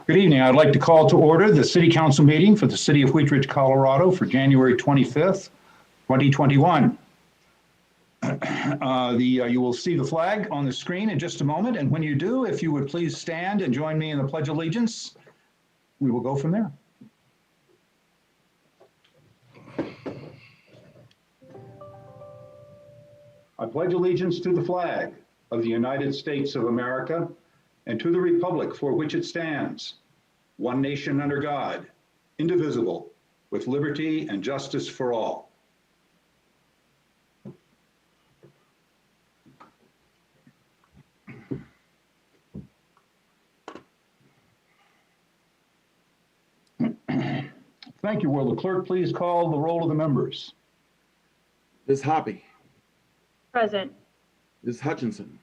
Good evening. I'd like to call to order the City Council meeting for the City of Wheatridge, Colorado for January 25th, 2021. You will see the flag on the screen in just a moment, and when you do, if you would please stand and join me in the Pledge of Allegiance, we will go from there. I pledge allegiance to the flag of the United States of America and to the republic for which it stands, one nation under God, indivisible, with liberty and justice for all. Thank you. Will the clerk please call the roll of the members? Ms. Hoppy. Present. Ms. Hutchinson.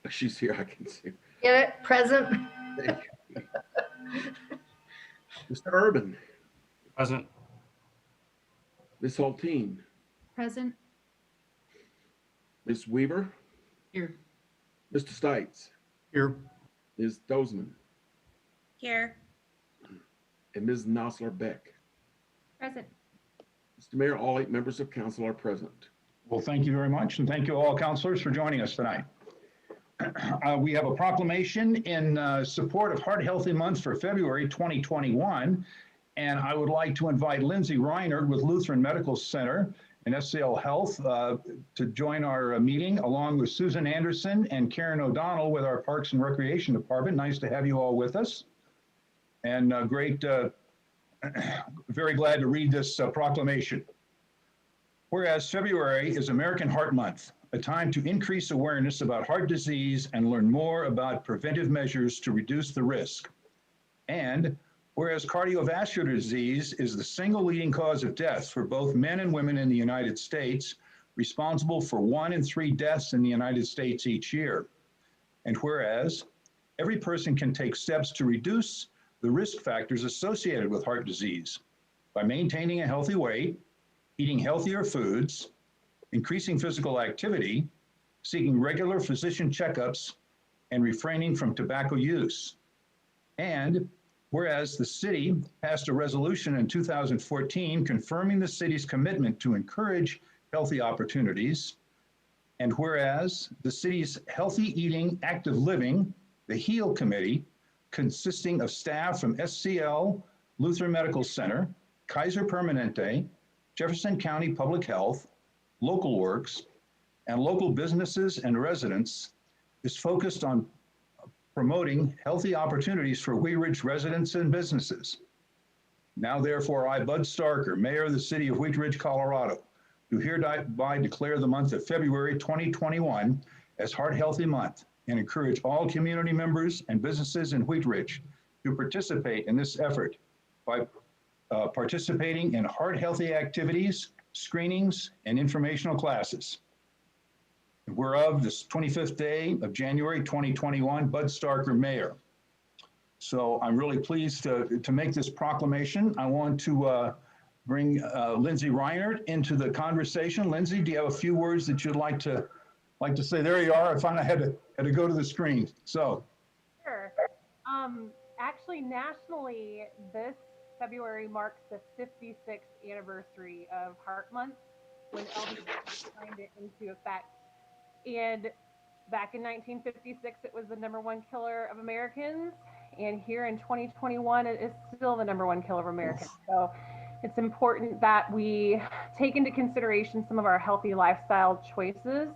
She's here, I can see. Get it? Present. Thank you. Mr. Urban. Present. Ms. Hulteen. Present. Ms. Weaver. Here. Mr. Stites. Here. Ms. Dozeman. Here. And Ms. Nosler Beck. Present. Mr. Mayor, all 8 members of council are present. Well, thank you very much, and thank you all councilors for joining us tonight. We have a proclamation in support of Heart Healthy Month for February 2021, and I would like to invite Lindsay Reinert with Lutheran Medical Center and SCL Health to join our meeting, along with Susan Anderson and Karen O'Donnell with our Parks and Recreation Department. Nice to have you all with us, and very glad to read this proclamation. Whereas February is American Heart Month, a time to increase awareness about heart disease and learn more about preventive measures to reduce the risk. And whereas cardiovascular disease is the single leading cause of death for both men and women in the United States, responsible for 1 in 3 deaths in the United States each year. And whereas every person can take steps to reduce the risk factors associated with heart disease by maintaining a healthy weight, eating healthier foods, increasing physical activity, seeking regular physician checkups, and refraining from tobacco use. And whereas the city passed a resolution in 2014 confirming the city's commitment to encourage healthy opportunities, and whereas the city's Healthy Eating, Active Living, the HEAL Committee, consisting of staff from SCL, Lutheran Medical Center, Kaiser Permanente, Jefferson County Public Health, Local Works, and local businesses and residents, is focused on promoting healthy opportunities for Wheatridge residents and businesses. Now therefore, I, Bud Starker, Mayor of the City of Wheatridge, Colorado, do hereby declare the month of February 2021 as Heart Healthy Month, and encourage all community members and businesses in Wheatridge to participate in this effort by participating in heart healthy activities, screenings, and informational classes. And whereof this 25th day of January 2021, Bud Starker, Mayor. So I'm really pleased to make this proclamation. I want to bring Lindsay Reinert into the conversation. Lindsay, do you have a few words that you'd like to say? There you are. I finally had to go to the screen. So. Sure. Actually, nationally, this February marks the 56th anniversary of Heart Month, when Elvis signed it into effect. And back in 1956, it was the #1 killer of Americans. And here in 2021, it is still the #1 killer of Americans. So it's important that we take into consideration some of our healthy lifestyle choices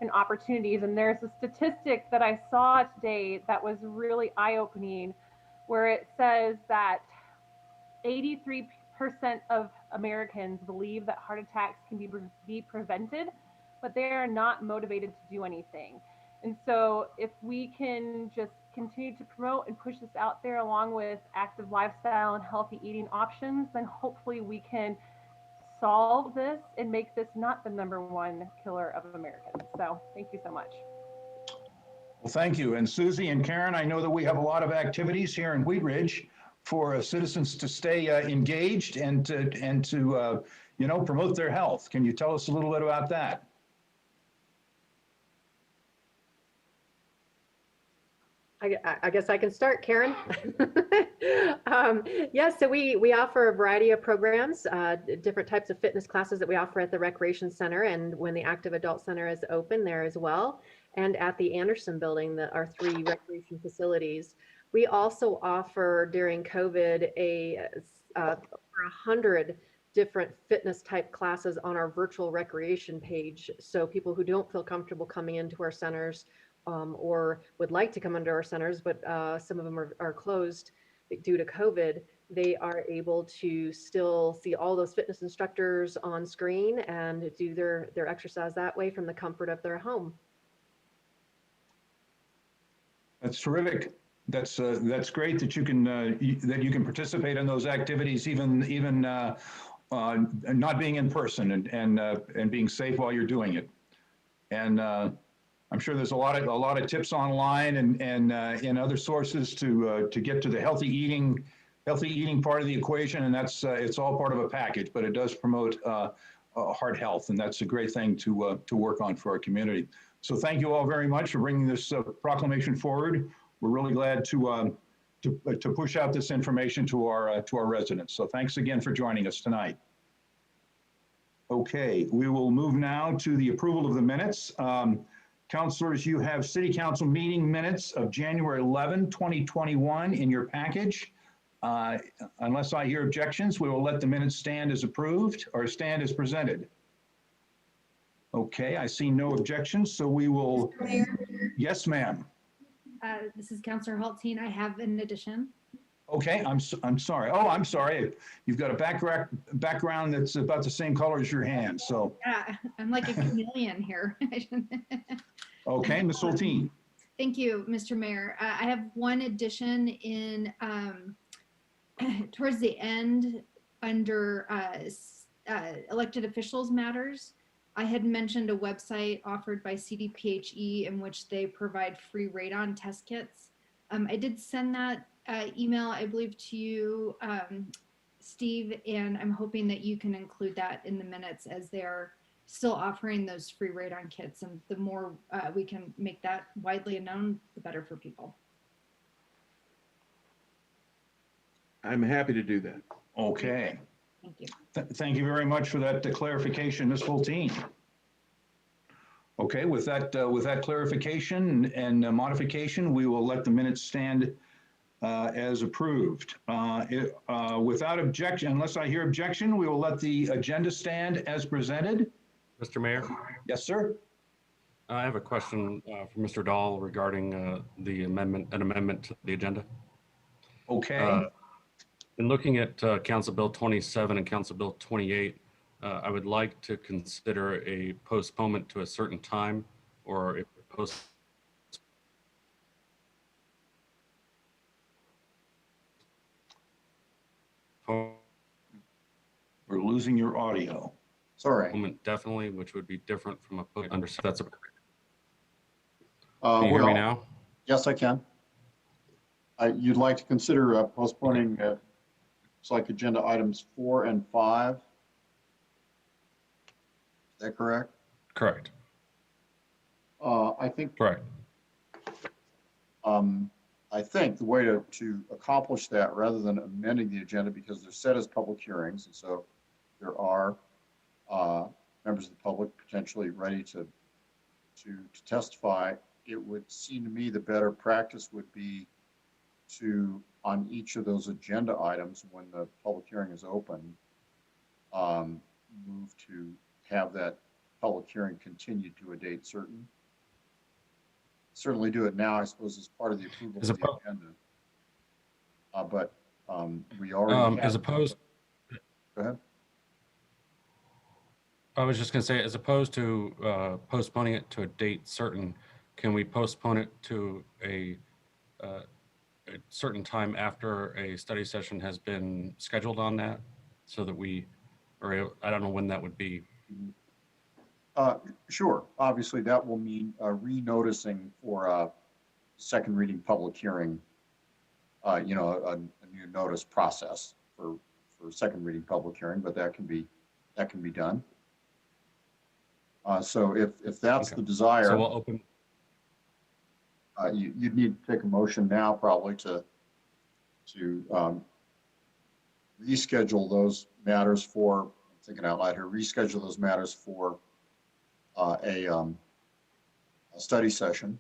and opportunities. And there's a statistic that I saw today that was really eye-opening, where it says that 83% of Americans believe that heart attacks can be prevented, but they are not motivated to do anything. And so if we can just continue to promote and push this out there, along with active lifestyle and healthy eating options, then hopefully we can solve this and make this not the #1 killer of Americans. So thank you so much. Well, thank you. And Susie and Karen, I know that we have a lot of activities here in Wheatridge for citizens to stay engaged and to promote their health. Can you tell us a little bit about that? I guess I can start, Karen. Yes, so we offer a variety of programs, different types of fitness classes that we offer at the Recreation Center, and when the Active Adult Center is open there as well, and at the Anderson Building, our 3 recreation facilities. We also offer during COVID over 100 different fitness type classes on our virtual recreation page. So people who don't feel comfortable coming into our centers or would like to come into our centers, but some of them are closed due to COVID, they are able to still see all those fitness instructors on screen and do their exercise that way from the comfort of their home. That's terrific. That's great that you can participate in those activities, even not being in person and being safe while you're doing it. And I'm sure there's a lot of tips online and in other sources to get to the healthy eating part of the equation, and that's it's all part of a package. But it does promote heart health, and that's a great thing to work on for our community. So thank you all very much for bringing this proclamation forward. We're really glad to push out this information to our residents. So thanks again for joining us tonight. Okay, we will move now to the approval of the minutes. Councilors, you have City Council meeting minutes of January 11, 2021 in your package. Unless I hear objections, we will let the minutes stand as approved or stand as presented. Okay, I see no objections, so we will. Mr. Mayor, Yes, ma'am. this is Councilor Hultine. I have an addition. Okay, I'm sorry. Oh, I'm sorry. You've got a background that's about the same color as your hand, so. Yeah, I'm like a chameleon here. Okay, Ms. Hultine. Thank you, Mr. Mayor. I have one addition in towards the end under elected officials matters. I had mentioned a website offered by CDPHE in which they provide free radon test kits. I did send that email, I believe, to you, Steve, and I'm hoping that you can include that in the minutes as they are still offering those free radon kits. And the more we can make that widely known, the better for people. I'm happy to do that. Okay. Thank you. Thank you very much for that clarification, Ms. Hultine. Okay, with that clarification and modification, we will let the minutes stand as approved. Without objection, unless I hear objection, we will let the agenda stand as presented. Mr. Mayor, Yes, sir. I have a question for Mr. Dahl regarding an amendment to the agenda. Okay. In looking at Council Bill 27 and Council Bill 28, I would like to consider a postponement to a certain time or a We're losing your audio. Sorry. postponement definitely, which would be different from a under. That's a. Can you hear me Well, now? yes, I can. You'd like to consider postponing, it's like agenda items 4 and 5. Is that correct? Correct. I think Correct. I think the way to accomplish that, rather than amending the agenda, because they're set as public hearings, and so there are members of the public potentially ready to testify, it would seem to me the better practice would be to, on each of those agenda items, when the public hearing is open, move to have that public hearing continued to a date certain. Certainly do it now, I suppose, as part of the approval of the agenda. But we already As opposed. Go ahead. I was just going to say, as opposed to postponing it to a date certain, can we postpone it to a certain time after a study session has been scheduled on that, so that we, or I don't know when that would be. Sure. Obviously, that will mean re-noticing for a second reading public hearing, a new notice process for second reading public hearing, but that can be done. So if that's Okay. the desire. So we'll open. You'd need to take a motion now probably to reschedule those matters for, I'm thinking out loud here, reschedule those matters for a study session.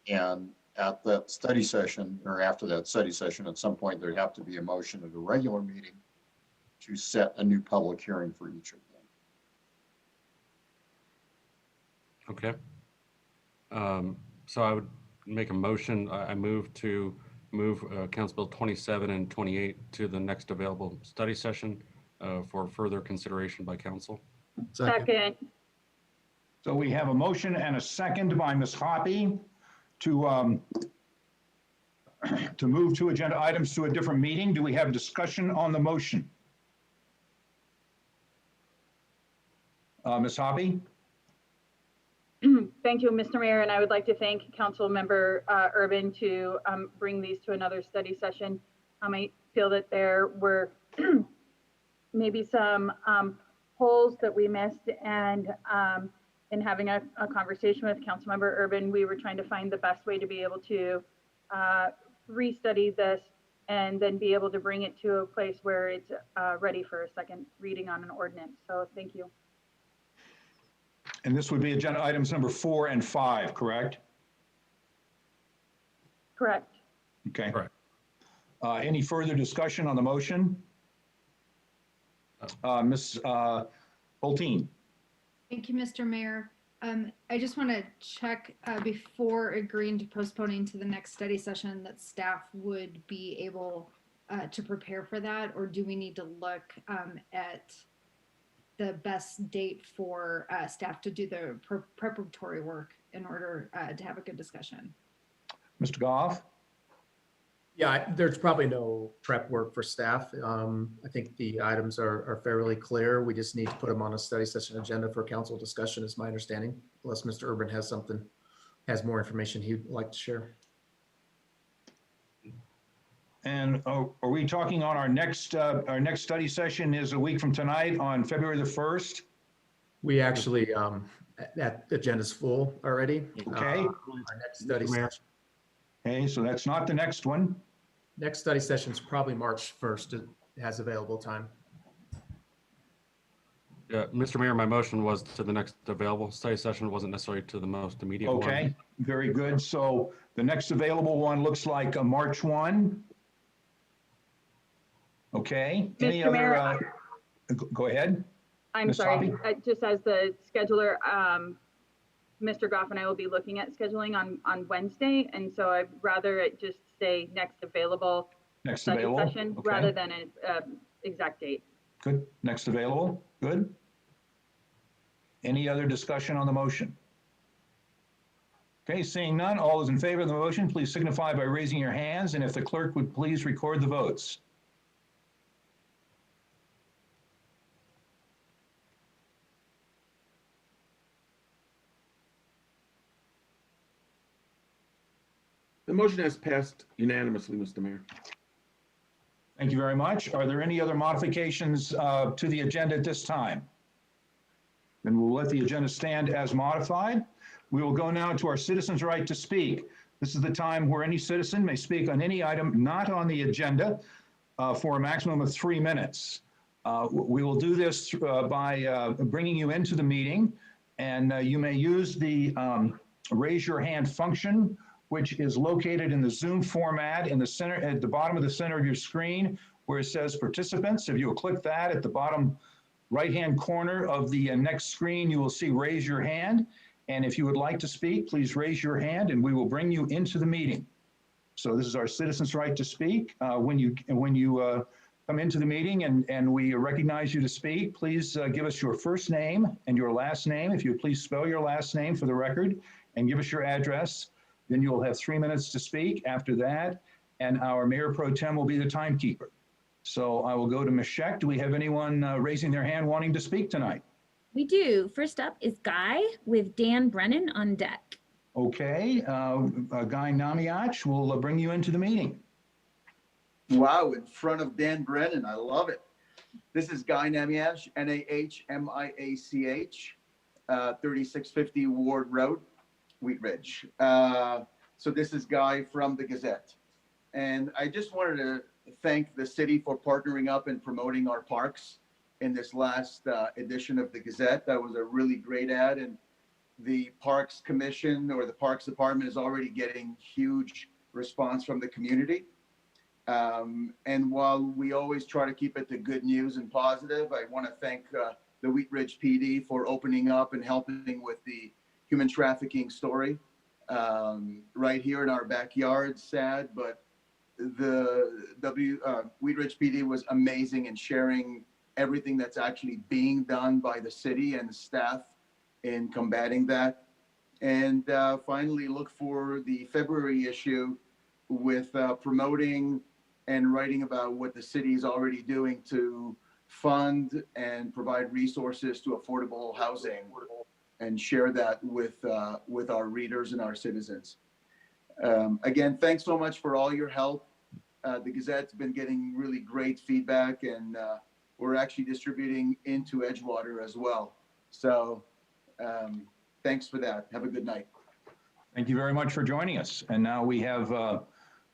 And at that study session, or after that study session, at some point, there'd have to be a motion at a regular meeting to set a new public hearing for each of them. Okay. So I would make a motion. I move to move Council Bill 27 and 28 to the next available study session for further consideration by council. Second. So we have a motion and a second by Ms. Hoppy to move two agenda items to a different meeting. Do we have discussion on the motion? Ms. Hoppy? Thank you, Mr. Mayor, and I would like to thank Council Member Urban to bring these to another study session. I feel that there were maybe some holes that we missed, and in having a conversation with Council Member Urban, we were trying to find the best way to be able to restudy this and then be able to bring it to a place where it's ready for a second reading on an ordinance. So thank you. And this would be agenda items number 4 and 5, correct? Correct. Okay. Correct. Any further discussion on the motion? Ms. Hulteen? Thank you, Mr. Mayor. I just want to check before agreeing to postponing to the next study session that staff would be able to prepare for that, or do we need to look at the best date for staff to do the preparatory work in order to have a good discussion? Mr. Goff? Yeah, there's probably no prep work for staff. I think the items are fairly clear. We just need to put them on a study session agenda for council discussion, is my understanding, unless Mr. Urban has more information he'd like to share. And are we talking on our next study session is a week from tonight on February the 1st? We actually, that agenda's full already. Okay. Our next study session. Okay, so that's not the next one. Next study session is probably March 1st. It has available time. Yeah, Mr. Mayor, my motion was to the next available study session. It wasn't necessarily to the most immediate one. Okay, very good. So the next available one looks like a March 1. Okay. Any Mr. other? Mayor, Go ahead. I'm Ms. sorry, Hoppy? just as the scheduler, Mr. Goff and I will be looking at scheduling on Wednesday, and so I'd rather it just say next available Next study available. session Okay. rather than an exact date. Good. Next available. Good. Any other discussion on the motion? Okay, seeing none, all those in favor of the motion, please signify by raising your hands, and if the clerk would please record the votes. The motion has passed unanimously, Mr. Mayor. Thank you very much. Are there any other modifications to the agenda at this time? Then we'll let the agenda stand as modified. We will go now to our citizens' right to speak. This is the time where any citizen may speak on any item not on the agenda for a maximum of 3 minutes. We will do this by bringing you into the meeting, and you may use the raise your hand function, which is located in the Zoom format in the center, at the bottom of the center of your screen, where it says participants. If you will click that at the bottom right-hand corner of the next screen, you will see raise your hand. And if you would like to speak, please raise your hand and we will bring you into the meeting. So this is our citizens' right to speak. When you come into the meeting and we recognize you to speak, please give us your first name and your last name. If you would please spell your last name for the record and give us your address. Then you'll have 3 minutes to speak after that, and our Mayor Pro Tem will be the timekeeper. So I will go to Ms. Scheck. Do we have anyone raising their hand wanting to speak tonight? We do. First up is Guy with Dan Brennan on deck. Okay, Guy Namiach will bring you into the meeting. Wow, in front of Dan Brennan. I love it. This is Guy Namiach, Nahmiach, 3650 Ward Road, Wheatridge. So this is Guy from the Gazette. And I just wanted to thank the city for partnering up and promoting our parks in this last edition of the Gazette. That was a really great ad. And the Parks Commission or the Parks Department is already getting huge response from the community. And while we always try to keep it to good news and positive, I want to thank the Wheatridge PD for opening up and helping with the human trafficking story right here in our backyard. Sad, but the Wheatridge PD was amazing in sharing everything that's actually being done by the city and the staff in combating that. And finally, look for the February issue with promoting and writing about what the city is already doing to fund and provide resources to affordable housing, and share that with our readers and our citizens. Again, thanks so much for all your help. The Gazette's been getting really great feedback, and we're actually distributing into Edgewater as well. So thanks for that. Have a good night. Thank you very much for joining us. And now we have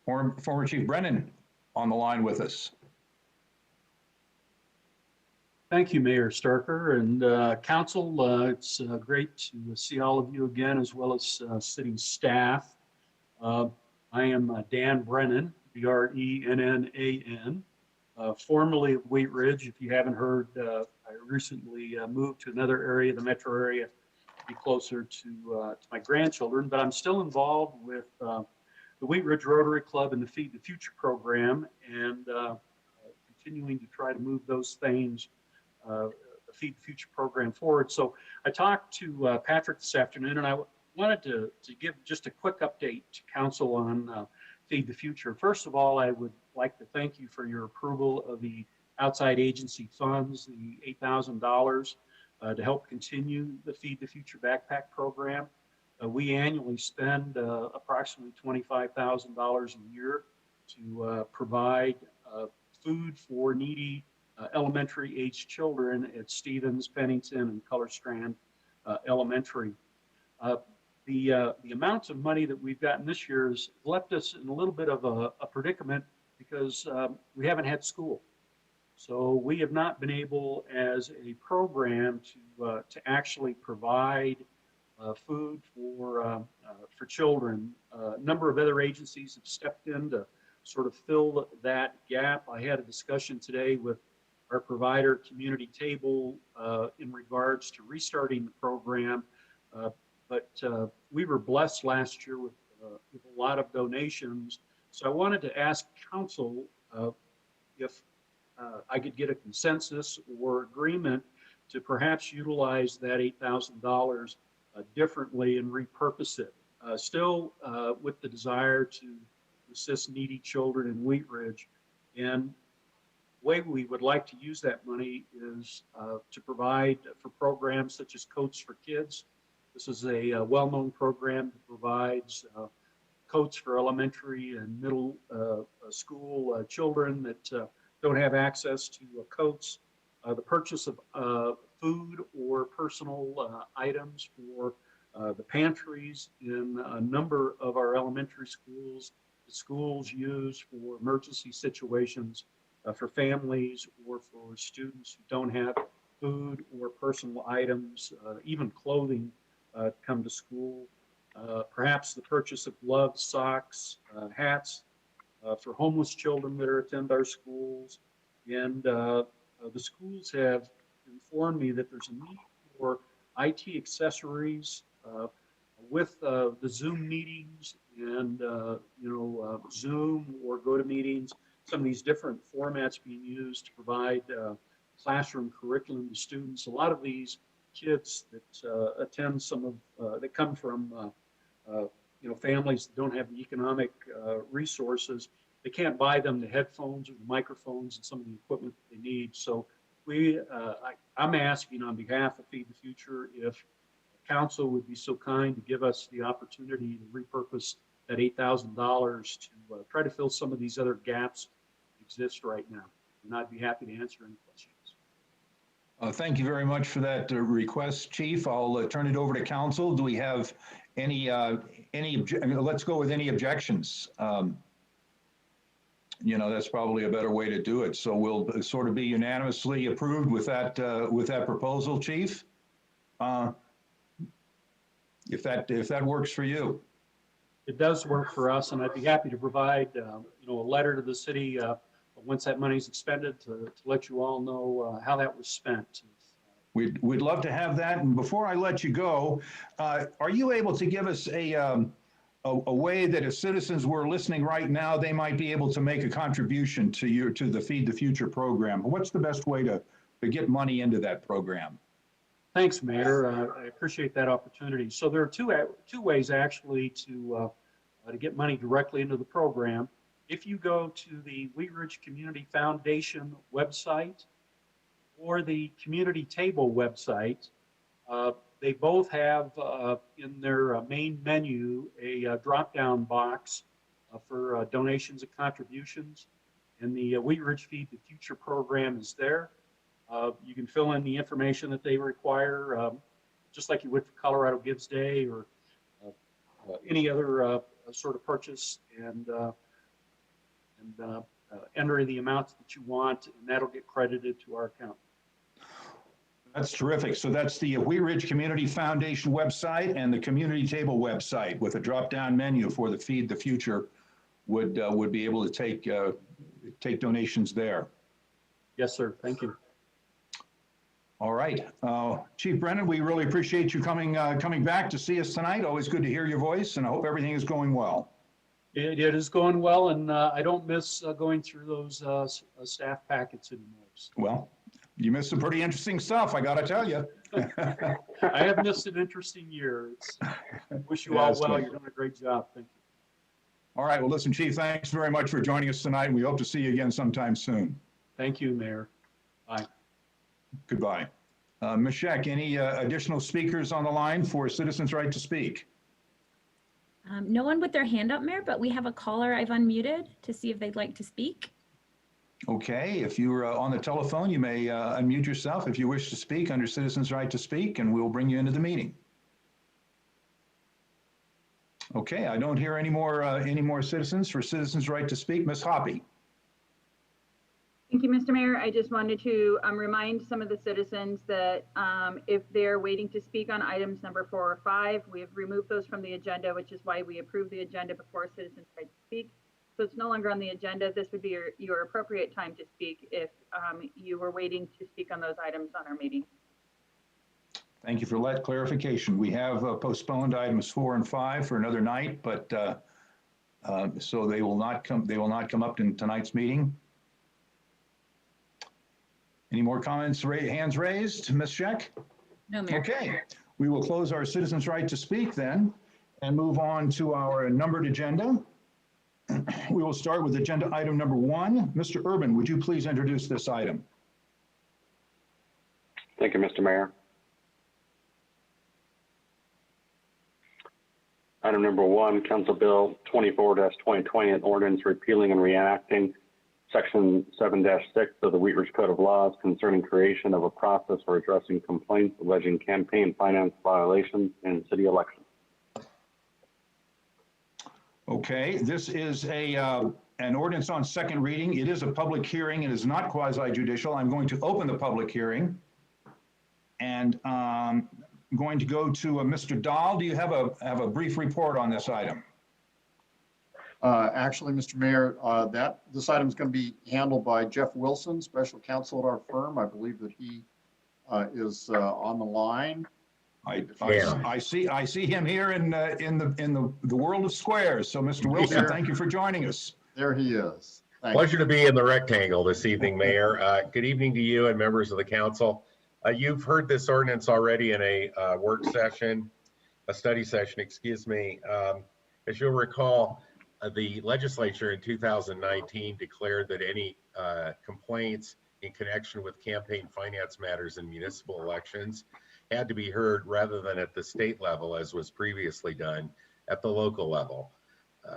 former Chief Brennan on the line with us. Thank you, Mayor Starker and Council. It's great to see all of you again, as well as city staff. I am Dan Brennan, B-R-E-N-N-A-N, formerly of Wheatridge. If you haven't heard, I recently moved to another area, the metro area, to be closer to my grandchildren, but I'm still involved with the Wheatridge Rotary Club and the Feed the Future program, and continuing to try to move those things, the Feed the Future program forward. So I talked to Patrick this afternoon, and I wanted to give just a quick update to Council on Feed the Future. First of all, I would like to thank you for your approval of the outside agency funds, the $8,000 to help continue the Feed the Future backpack program. We annually spend approximately $25,000 a year to provide food for needy elementary age children at Stevens, Pennington, and Color Strand Elementary. The amounts of money that we've gotten this year has left us in a little bit of a predicament because we haven't had school. So we have not been able as a program to actually provide food for children. A number of other agencies have stepped in to sort of fill that gap. I had a discussion today with our provider community table in regards to restarting the program, but we were blessed last year with a lot of donations. So I wanted to ask Council if I could get a consensus or agreement to perhaps utilize that $8,000 differently and repurpose it, still with the desire to assist needy children in Wheatridge. And the way we would like to use that money is to provide for programs such as Coats for Kids. This is a well-known program that provides coats for elementary and middle school children that don't have access to coats. The purchase of food or personal items for the pantries in a number of our elementary schools. The schools use for emergency situations for families or for students who don't have food or personal items, even clothing, come to school. Perhaps the purchase of gloves, socks, hats for homeless children that attend our schools. And the schools have informed me that there's a need for IT accessories with the Zoom meetings and Zoom or GoToMeetings, some of these different formats being used to provide classroom curriculum to students. A lot of these kids that attend that come from families that don't have the economic resources, they can't buy them the headphones or the microphones and some of the equipment that they need. So I'm asking on behalf of Feed the Future if Council would be so kind to give us the opportunity to repurpose that $8,000 to try to fill some of these other gaps that exist right now. And I'd be happy to answer any questions. Thank you very much for that request, Chief. I'll turn it over to Council. Do we have let's go with any objections. That's probably a better way to do it. So we'll sort of be unanimously approved with that proposal, Chief. If that works for you. It does work for us, and I'd be happy to provide, a letter to the city once that money's expended to let you all know how that was spent. We'd love to have that. And before I let you go, are you able to give us a way that if citizens were listening right now, they might be able to make a contribution to the Feed the Future program? What's the best way to get money into that program? Thanks, Mayor. I appreciate that opportunity. So there are two ways actually to get money directly into the program. If you go to the Wheatridge Community Foundation website or the Community Table website, they both have in their main menu a drop-down box for donations and contributions, and the Wheatridge Feed the Future program is there. You can fill in the information that they require, just like you would for Colorado Gives Day or any other sort of purchase, and enter the amounts that you want, and that'll get credited to our account. That's terrific. So that's the Wheatridge Community Foundation website and the Community Table website with a drop-down menu for the Feed the Future would be able to take donations there. Yes, sir. Thank you. All right. Chief Brennan, we really appreciate you coming back to see us tonight. Always good to hear your voice, and I hope everything is going well. It is going well, and I don't miss going through those staff packets anymore. So. Well, you missed some pretty interesting stuff, I got to tell you. I have missed an interesting year. Wish you all well. You're doing a great job. Thank you. All right. Well, listen, Chief, thanks very much for joining us tonight. We hope to see you again sometime soon. Thank you, Mayor. Bye. Goodbye. Ms. Scheck, any additional speakers on the line for Citizens' Right to Speak? No one with their hand up, Mayor, but we have a caller I've unmuted to see if they'd like to speak. Okay, if you're on the telephone, you may unmute yourself if you wish to speak under Citizens' Right to Speak, and we'll bring you into the meeting. Okay, I don't hear any more citizens for Citizens' Right to Speak. Ms. Hoppy. Thank you, Mr. Mayor. I just wanted to remind some of the citizens that if they're waiting to speak on items number 4 or 5, we have removed those from the agenda, which is why we approved the agenda before citizens right to speak. So it's no longer on the agenda. This would be your appropriate time to speak if you were waiting to speak on those items on our meeting. Thank you for that clarification. We have postponed items 4 and 5 for another night, but so they will not come up in tonight's meeting. Any more comments? Hands raised, Ms. Scheck? No, Mayor. Okay, we will close our Citizens' Right to Speak then and move on to our numbered agenda. We will start with agenda item number 1. Mr. Urban, would you please introduce this item? Thank you, Mr. Mayor. Item number 1, Council Bill 24-2020, an ordinance repealing and reenacting Section 7-6 of the Wheatridge Code of Laws concerning creation of a process for addressing complaints alleging campaign finance violations in city elections. Okay, this is an ordinance on second reading. It is a public hearing. It is not quasi-judicial. I'm going to open the public hearing. And I'm going to go to Mr. Dahl. Do you have a brief report on this item? Actually, Mr. Mayor, this item is going to be handled by Jeff Wilson, special counsel at our firm. I believe that he is on the line. I see him here in the world of squares. So, Mr. Wilson, thank you for joining us. There he is. Pleasure to be in the rectangle this evening, Mayor. Good evening to you and members of the council. You've heard this ordinance already in a study session, excuse me. As you'll recall, the legislature in 2019 declared that any complaints in connection with campaign finance matters in municipal elections had to be heard rather than at the state level, as was previously done, at the local level.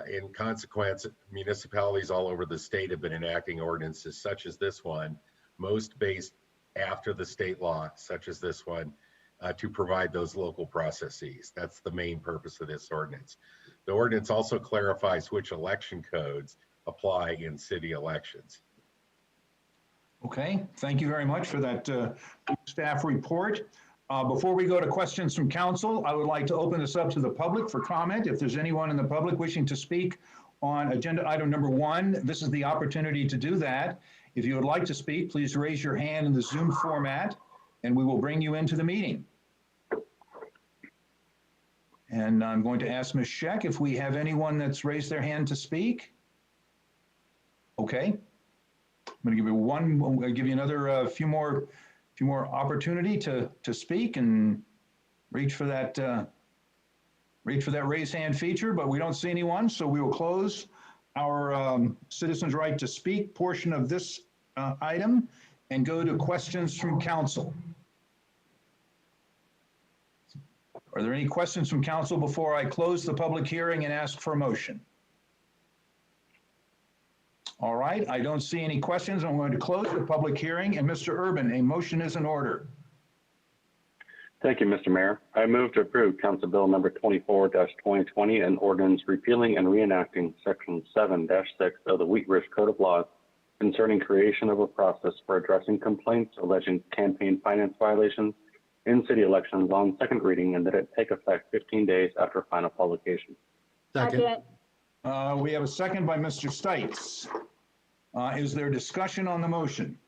In consequence, municipalities all over the state have been enacting ordinances such as this one, most based after the state law, such as this one, to provide those local processes. That's the main purpose of this ordinance. The ordinance also clarifies which election codes apply in city elections. Okay, thank you very much for that staff report. Before we go to questions from council, I would like to open this up to the public for comment. If there's anyone in the public wishing to speak on agenda item number 1, this is the opportunity to do that. If you would like to speak, please raise your hand in the Zoom format and we will bring you into the meeting. And I'm going to ask Ms. Scheck if we have anyone that's raised their hand to speak. Okay. I'm going to give you I'm going to give you another few more opportunity to speak and reach for that raise hand feature, but we don't see anyone, so we will close our citizens' right to speak portion of this item and go to questions from council. Are there any questions from council before I close the public hearing and ask for a motion? All right, I don't see any questions. I'm going to close the public hearing. And Mr. Urban, a motion is in order. Thank you, Mr. Mayor. I move to approve Council Bill number 24-2020, an ordinance repealing and reenacting Section 7-6 of the Wheatridge Code of Laws concerning creation of a process for addressing complaints alleging campaign finance violations in city elections on second reading, and that it take effect 15 days after final publication. Second. We have a second by Mr. Stites. Is there discussion on the motion?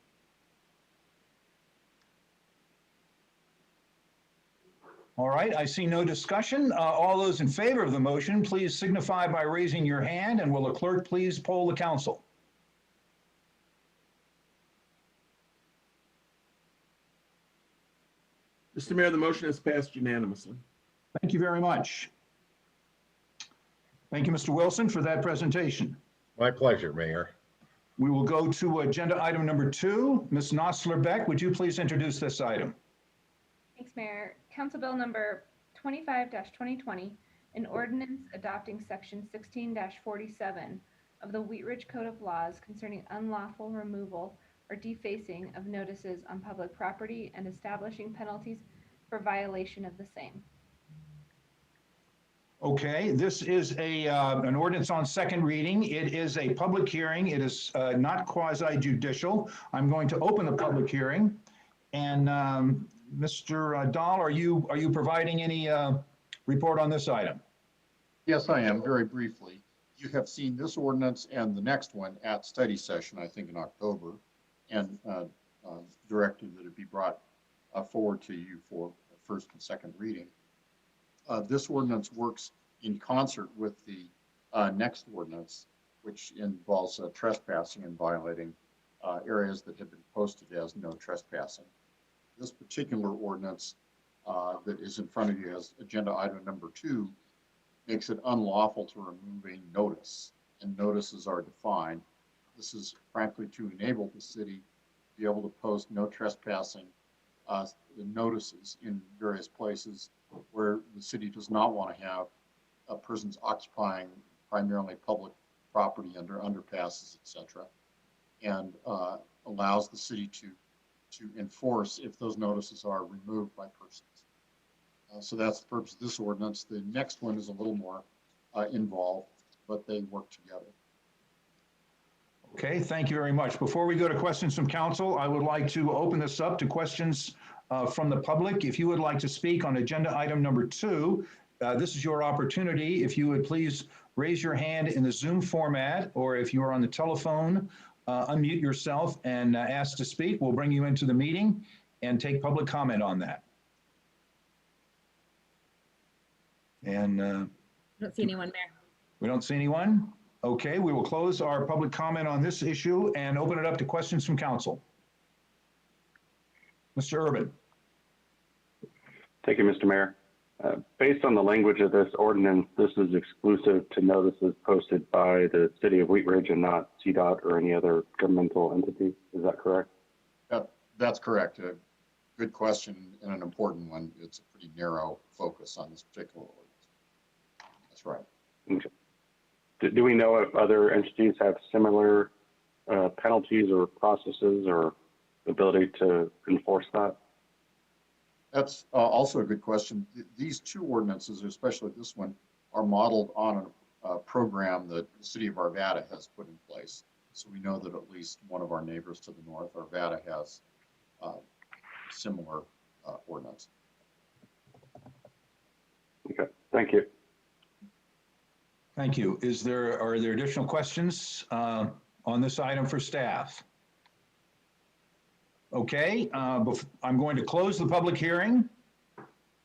All right, I see no discussion. All those in favor of the motion, please signify by raising your hand, and will the clerk please poll the council? Mr. Mayor, the motion has passed unanimously. Thank you very much. Thank you, Mr. Wilson, for that presentation. My pleasure, Mayor. We will go to agenda item number 2. Ms. Nosler-Beck, would you please introduce this item? Thanks, Mayor. Council Bill number 25-2020, an ordinance adopting section 16-47 of the Wheatridge Code of Laws concerning unlawful removal or defacing of notices on public property and establishing penalties for violation of the same. Okay, this is an ordinance on second reading. It is a public hearing. It is not quasi-judicial. I'm going to open the public hearing. And Mr. Dahl, are you providing any report on this item? Yes, I am, very briefly. You have seen this ordinance and the next one at study session, I think in October, and directed that it be brought forward to you for first and second reading. This ordinance works in concert with the next ordinance, which involves trespassing and violating areas that have been posted as no trespassing. This particular ordinance that is in front of you as agenda item number 2 makes it unlawful to remove a notice, and notices are defined. This is frankly to enable the city to be able to post no trespassing notices in various places where the city does not want to have persons occupying primarily public property under underpasses, etc., and allows the city to enforce if those notices are removed by persons. So that's the purpose of this ordinance. The next one is a little more involved, but they work together. Okay, thank you very much. Before we go to questions from council, I would like to open this up to questions from the public. If you would like to speak on agenda item number 2, this is your opportunity. If you would please raise your hand in the Zoom format, or if you are on the telephone, unmute yourself and ask to speak. We'll bring you into the meeting and take public comment on that. And I don't see anyone there. We don't see anyone? Okay, we will close our public comment on this issue and open it up to questions from council. Mr. Urban. Thank you, Mr. Mayor. Based on the language of this ordinance, this is exclusive to notices posted by the city of Wheatridge and not CDOT or any other governmental entity. Is that correct? That's correct. Good question and an important one. It's a pretty narrow focus on this particular ordinance. That's right. Okay. Do we know if other entities have similar penalties or processes or ability to enforce that? That's also a good question. These two ordinances, especially this one, are modeled on a program that the city of Arvada has put in place. So we know that at least one of our neighbors to the north, Arvada, has similar ordinance. Okay, thank you. Thank you. Are there additional questions on this item for staff? Okay, I'm going to close the public hearing.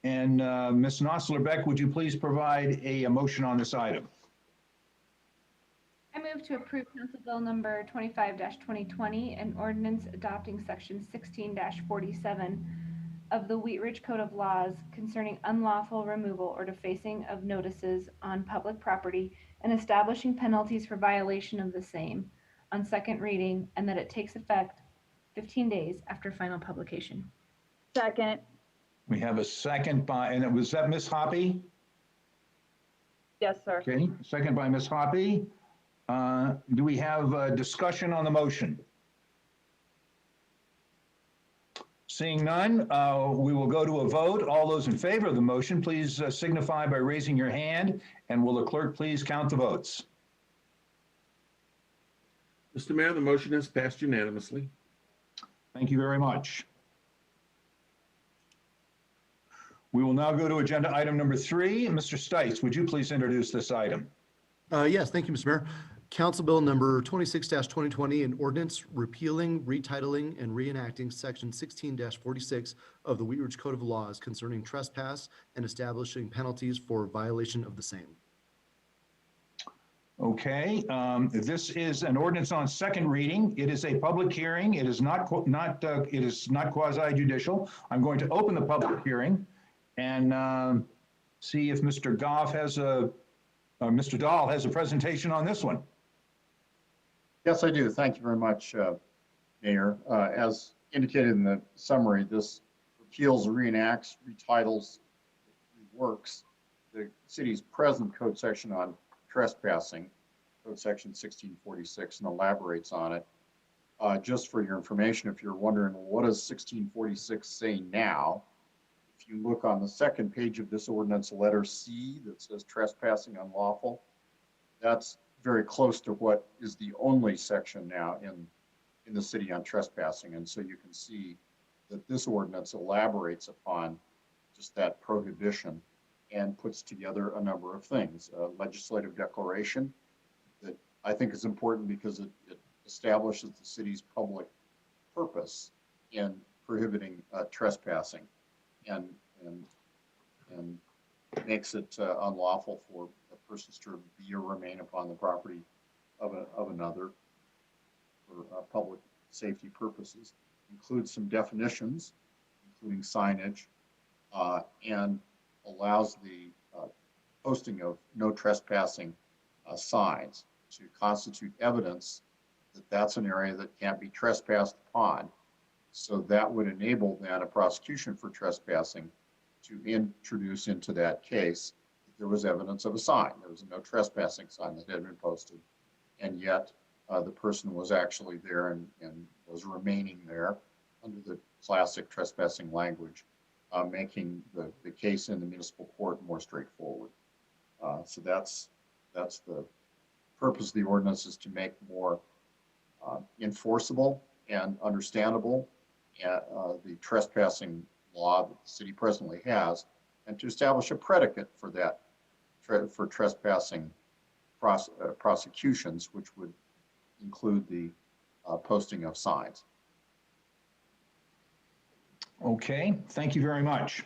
And Ms. Nosler-Beck, would you please provide a motion on this item? I move to approve Council Bill number 25-2020, an ordinance adopting section 16-47 of the Wheatridge Code of Laws concerning unlawful removal or defacing of notices on public property and establishing penalties for violation of the same on second reading, and that it takes effect 15 days after final publication. Second. We have a second by, and was that Ms. Hoppy? Yes, sir. Okay, second by Ms. Hoppy. Do we have a discussion on the motion? Seeing none, we will go to a vote. All those in favor of the motion, please signify by raising your hand, and will the clerk please count the votes? Mr. Mayor, the motion has passed unanimously. Thank you very much. We will now go to agenda item number 3. Mr. Stites, would you please introduce this item? Yes, thank you, Mr. Mayor. Council Bill number 26-2020, an ordinance repealing, retitling, and reenacting section 16-46 of the Wheatridge Code of Laws concerning trespass and establishing penalties for violation of the same. Okay, this is an ordinance on second reading. It is a public hearing. It is not quasi judicial. I'm going to open the public hearing and see if Mr. Goff has Mr. Dahl has a presentation on this one. Yes, I do. Thank you very much, Mayor. As indicated in the summary, this repeals, reenacts, retitles, reworks the city's present code section on trespassing, code section 1646, and elaborates on it. Just for your information, if you're wondering, well, what does 1646 say now? If you look on the second page of this ordinance, letter C that says trespassing unlawful, that's very close to what is the only section now in the city on trespassing. And so you can see that this ordinance elaborates upon just that prohibition and puts together a number of things. A legislative declaration that I think is important because it establishes the city's public purpose in prohibiting trespassing and makes it unlawful for persons to be or remain upon the property of another for public safety purposes. Includes some definitions, including signage, and allows the posting of no trespassing signs to constitute evidence that that's an area that can't be trespassed upon. So that would enable then a prosecution for trespassing to introduce into that case that there was evidence of a sign. There was a no trespassing sign that had been posted, and yet the person was actually there and was remaining there under the classic trespassing language, making the case in the municipal court more straightforward. So that's the purpose of the ordinance, is to make more enforceable and understandable the trespassing law that the city presently has, and to establish a predicate for that, for trespassing prosecutions, which would include the posting of signs. Okay, thank you very much.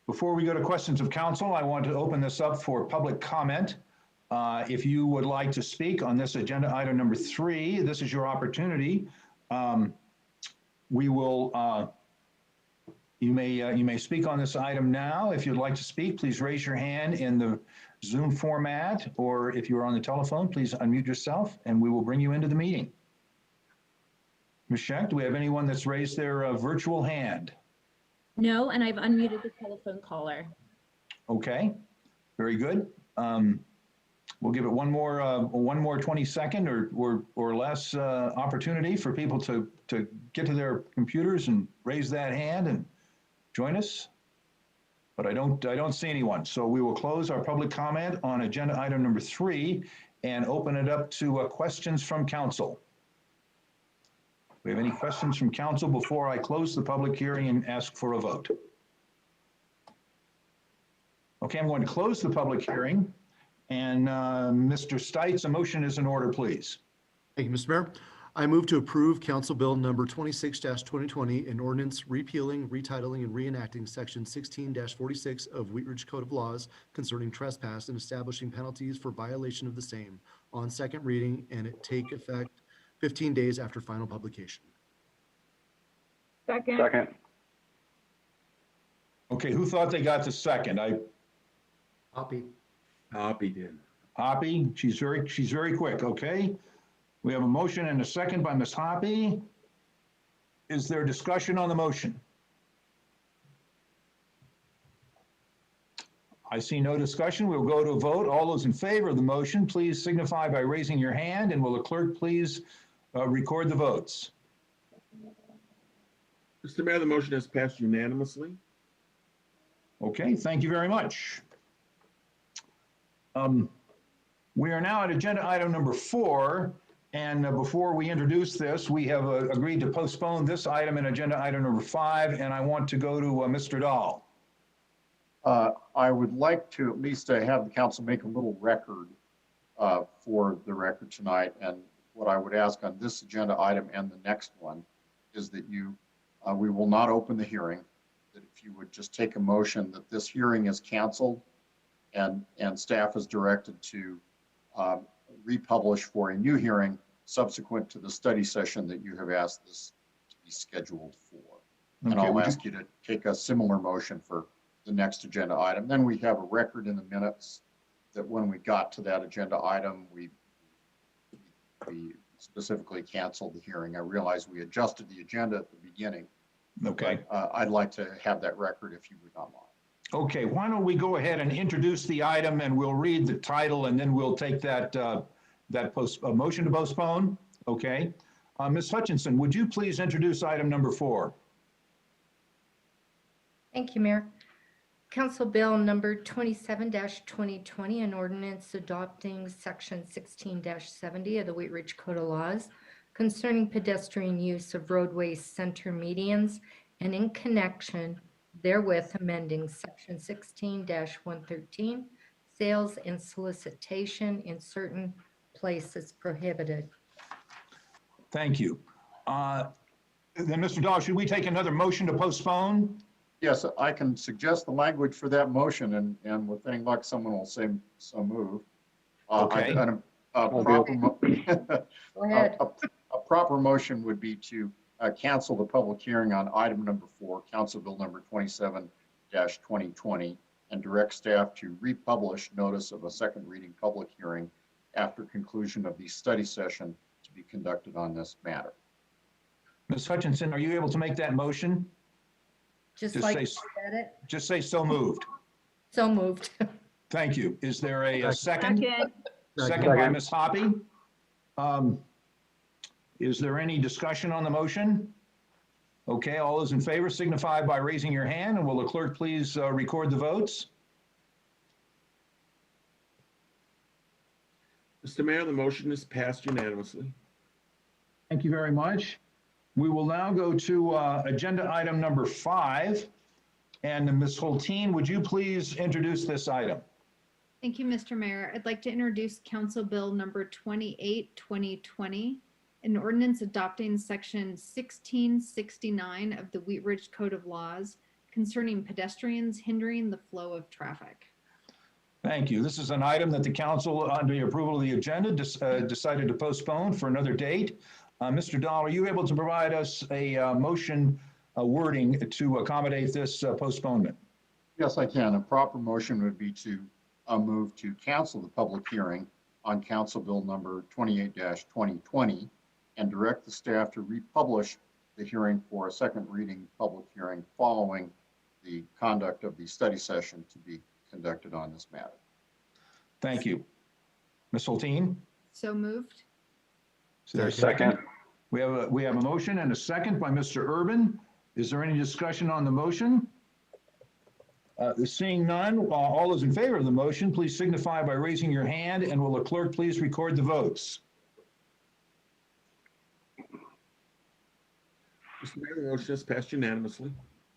Before we go to questions of council, I want to open this up for public comment. If you would like to speak on this agenda item number 3, this is your opportunity. We will, you may speak on this item now. If you'd like to speak, please raise your hand in the Zoom format, or if you're on the telephone, please unmute yourself and we will bring you into the meeting. Ms. Scheck, do we have anyone that's raised their virtual hand? No, and I've unmuted the telephone caller. Okay, very good. We'll give it one more 20-second or less opportunity for people to get to their computers and raise that hand, and join us? But I don't see anyone. So we will close our public comment on agenda item number 3 and open it up to questions from council. We have any questions from council before I close the public hearing and ask for a vote? Okay, I'm going to close the public hearing. And Mr. Stites, a motion is in order, please. Thank you, Mr. Mayor. I move to approve Council Bill number 26-2020, an ordinance repealing, retitling, and reenacting Section 16-46 of Wheatridge Code of Laws concerning trespass and establishing penalties for violation of the same on second reading and it take effect 15 days after final publication. Second. Second. Okay, who thought they got the second? Hoppy. Hoppy did. Hoppy, she's very quick, okay? We have a motion and a second by Ms. Hoppy. Is there discussion on the motion? I see no discussion. We'll go to a vote. All those in favor of the motion, please signify by raising your hand, and will the clerk please record the votes? Mr. Mayor, the motion has passed unanimously. Okay, thank you very much. We are now at agenda item number 4. And before we introduce this, we have agreed to postpone this item in agenda item number 5, and I want to go to Mr. Dahl. I would like to at least have the council make a little record for the record tonight. And what I would ask on this agenda item and the next one is that we will not open the hearing, that if you would just take a motion that this hearing is canceled and staff is directed to republish for a new hearing subsequent to the study session that you have asked this to be scheduled for. And Okay, I'll ask you to take a similar motion for the next agenda item. Then we have a record in the minutes that when we got to that agenda item, we specifically canceled the hearing. I realize we adjusted the agenda at the beginning. Okay. But, I'd like to have that record if you would not mind. Okay, why don't we go ahead and introduce the item, and we'll read the title, and then we'll take that motion to postpone. Okay. Ms. Hutchinson, would you please introduce item number 4? Thank you, Mayor. Council Bill number 27-2020, an ordinance adopting section 16-70 of the Wheatridge Code of Laws concerning pedestrian use of roadway center medians and in connection therewith amending section 16-113, sales and solicitation in certain places prohibited. Thank you. Then, Mr. Dahl, should we take another motion to postpone? Yes, I can suggest the language for that motion, and with any luck, someone will say so move. Okay. Go ahead. A proper motion would be to cancel the public hearing on item number 4, Council Bill number 27-2020, and direct staff to republish notice of a second reading public hearing after conclusion of the study session to be conducted on this matter. Ms. Hutchinson, are you able to make that motion? Just Just like say- you said it. Just say so moved. So moved. Thank you. Is there a second? Second. Second by Ms. Hoppy. Is there any discussion on the motion? Okay, all those in favor signify by raising your hand, and will the clerk please record the votes? Mr. Mayor, the motion is passed unanimously. Thank you very much. We will now go to agenda item number 5. And Ms. Holteen, would you please introduce this item? Thank you, Mr. Mayor. I'd like to introduce Council Bill number 28-2020, an ordinance adopting section 1669 of the Wheatridge Code of Laws concerning pedestrians hindering the flow of traffic. Thank you. This is an item that the council, under the approval of the agenda, decided to postpone for another date. Mr. Dahl, are you able to provide us a motion wording to accommodate this postponement? Yes, I can. A proper motion would be to move to cancel the public hearing on Council Bill number 28-2020 and direct the staff to republish the hearing for a second reading public hearing following the conduct of the study session to be conducted on this matter. Thank you. Ms. Holteen? So moved. Is there a second? We have a motion and a second by Mr. Urban. Is there any discussion on the motion? Seeing none, all those in favor of the motion, please signify by raising your hand, and will the clerk please record the votes? Mr. Mayor, the motion is passed unanimously.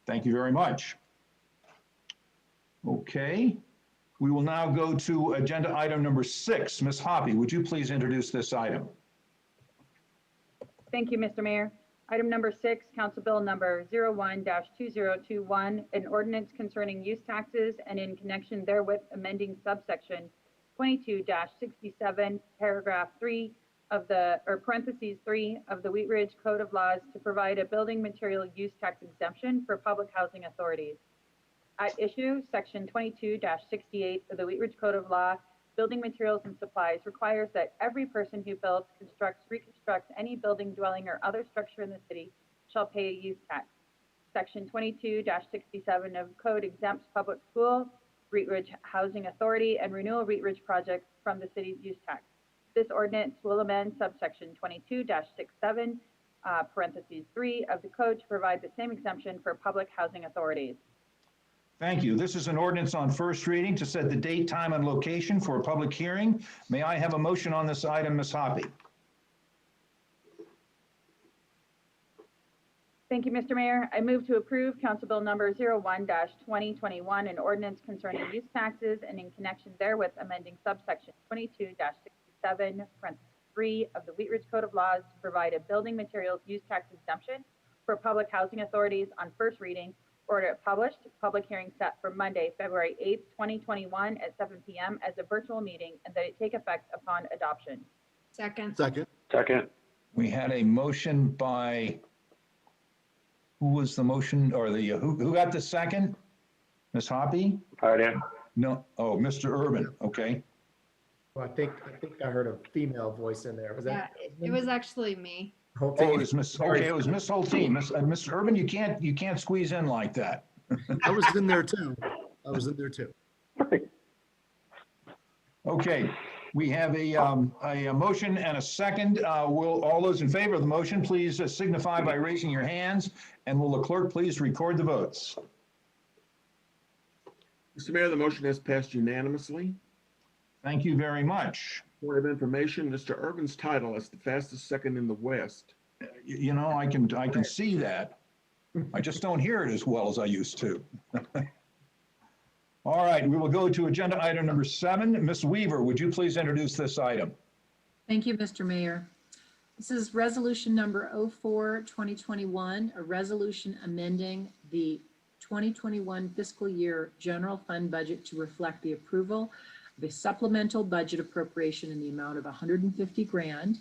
Thank you very much. Okay, we will now go to agenda item number 6. Ms. Hoppy, would you please introduce this item? Thank you, Mr. Mayor. Item number 6, Council Bill number 01-2021, an ordinance concerning use taxes and in connection therewith amending subsection 22-67, paragraph 3 of the, or parentheses 3 of the Wheatridge Code of Laws to provide a building material use tax exemption for public housing authorities. At issue, section 22-68 of the Wheatridge Code of Law, building materials and supplies requires that every person who builds, constructs, reconstructs any building, dwelling, or other structure in the city shall pay a use tax. Section 22-67 of code exempts public schools, Wheatridge Housing Authority, and renewal Wheatridge projects from the city's use tax. This ordinance will amend subsection 22-67, parentheses 3 of the code to provide the same exemption for public housing authorities. Thank you. This is an ordinance on first reading to set the date, time, and location for a public hearing. May I have a motion on this item, Ms. Hoppy? Thank you, Mr. Mayor. I move to approve Council Bill number 01-2021, an ordinance concerning use taxes and in connection therewith amending subsection 22-67, parentheses 3 of the Wheatridge Code of Laws to provide a building materials use tax exemption for public housing authorities on first reading. Order it published, public hearing set for Monday, February 8th, 2021 at 7 p.m. as a virtual meeting, and that it take effect upon adoption. Second. Second. Second. We had a motion by, who was the motion, or the, who got the second? Ms. Hoppy? I did. No, oh, Mr. Urban, okay. Well, I think I heard a female voice in there. Was Yeah, that? it was actually me. Whole Oh, team? it was Miss, okay, it was Miss Hulteen. Mr. Urban, you can't squeeze in like that. I was in there too. I was in there too. Okay, we have a motion and a second. Will all those in favor of the motion please signify by raising your hands, and will the clerk please record the votes? Mr. Mayor, the motion has passed unanimously. Thank you very much. Point of information, Mr. Urban's title is the fastest second in the West. You know, I can see that. I just don't hear it as well as I used to. All right, we will go to agenda item number 7. Ms. Weaver, would you please introduce this item? Thank you, Mr. Mayor. This is resolution number 04-2021, a resolution amending the 2021 fiscal year general fund budget to reflect the approval of a supplemental budget appropriation in the amount of $150,000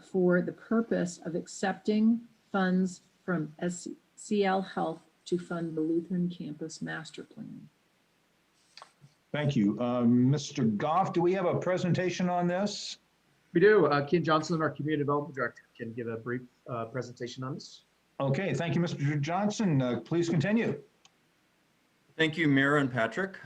for the purpose of accepting funds from SCL Health to fund the Lutheran Campus Master Plan. Thank you. Mr. Goff, do we have a presentation on this? We do. Ken Johnson, our Community Development Director, can give a brief presentation on this. Okay, thank you, Mr. Johnson. Please continue. Thank you, Mayor and Patrick.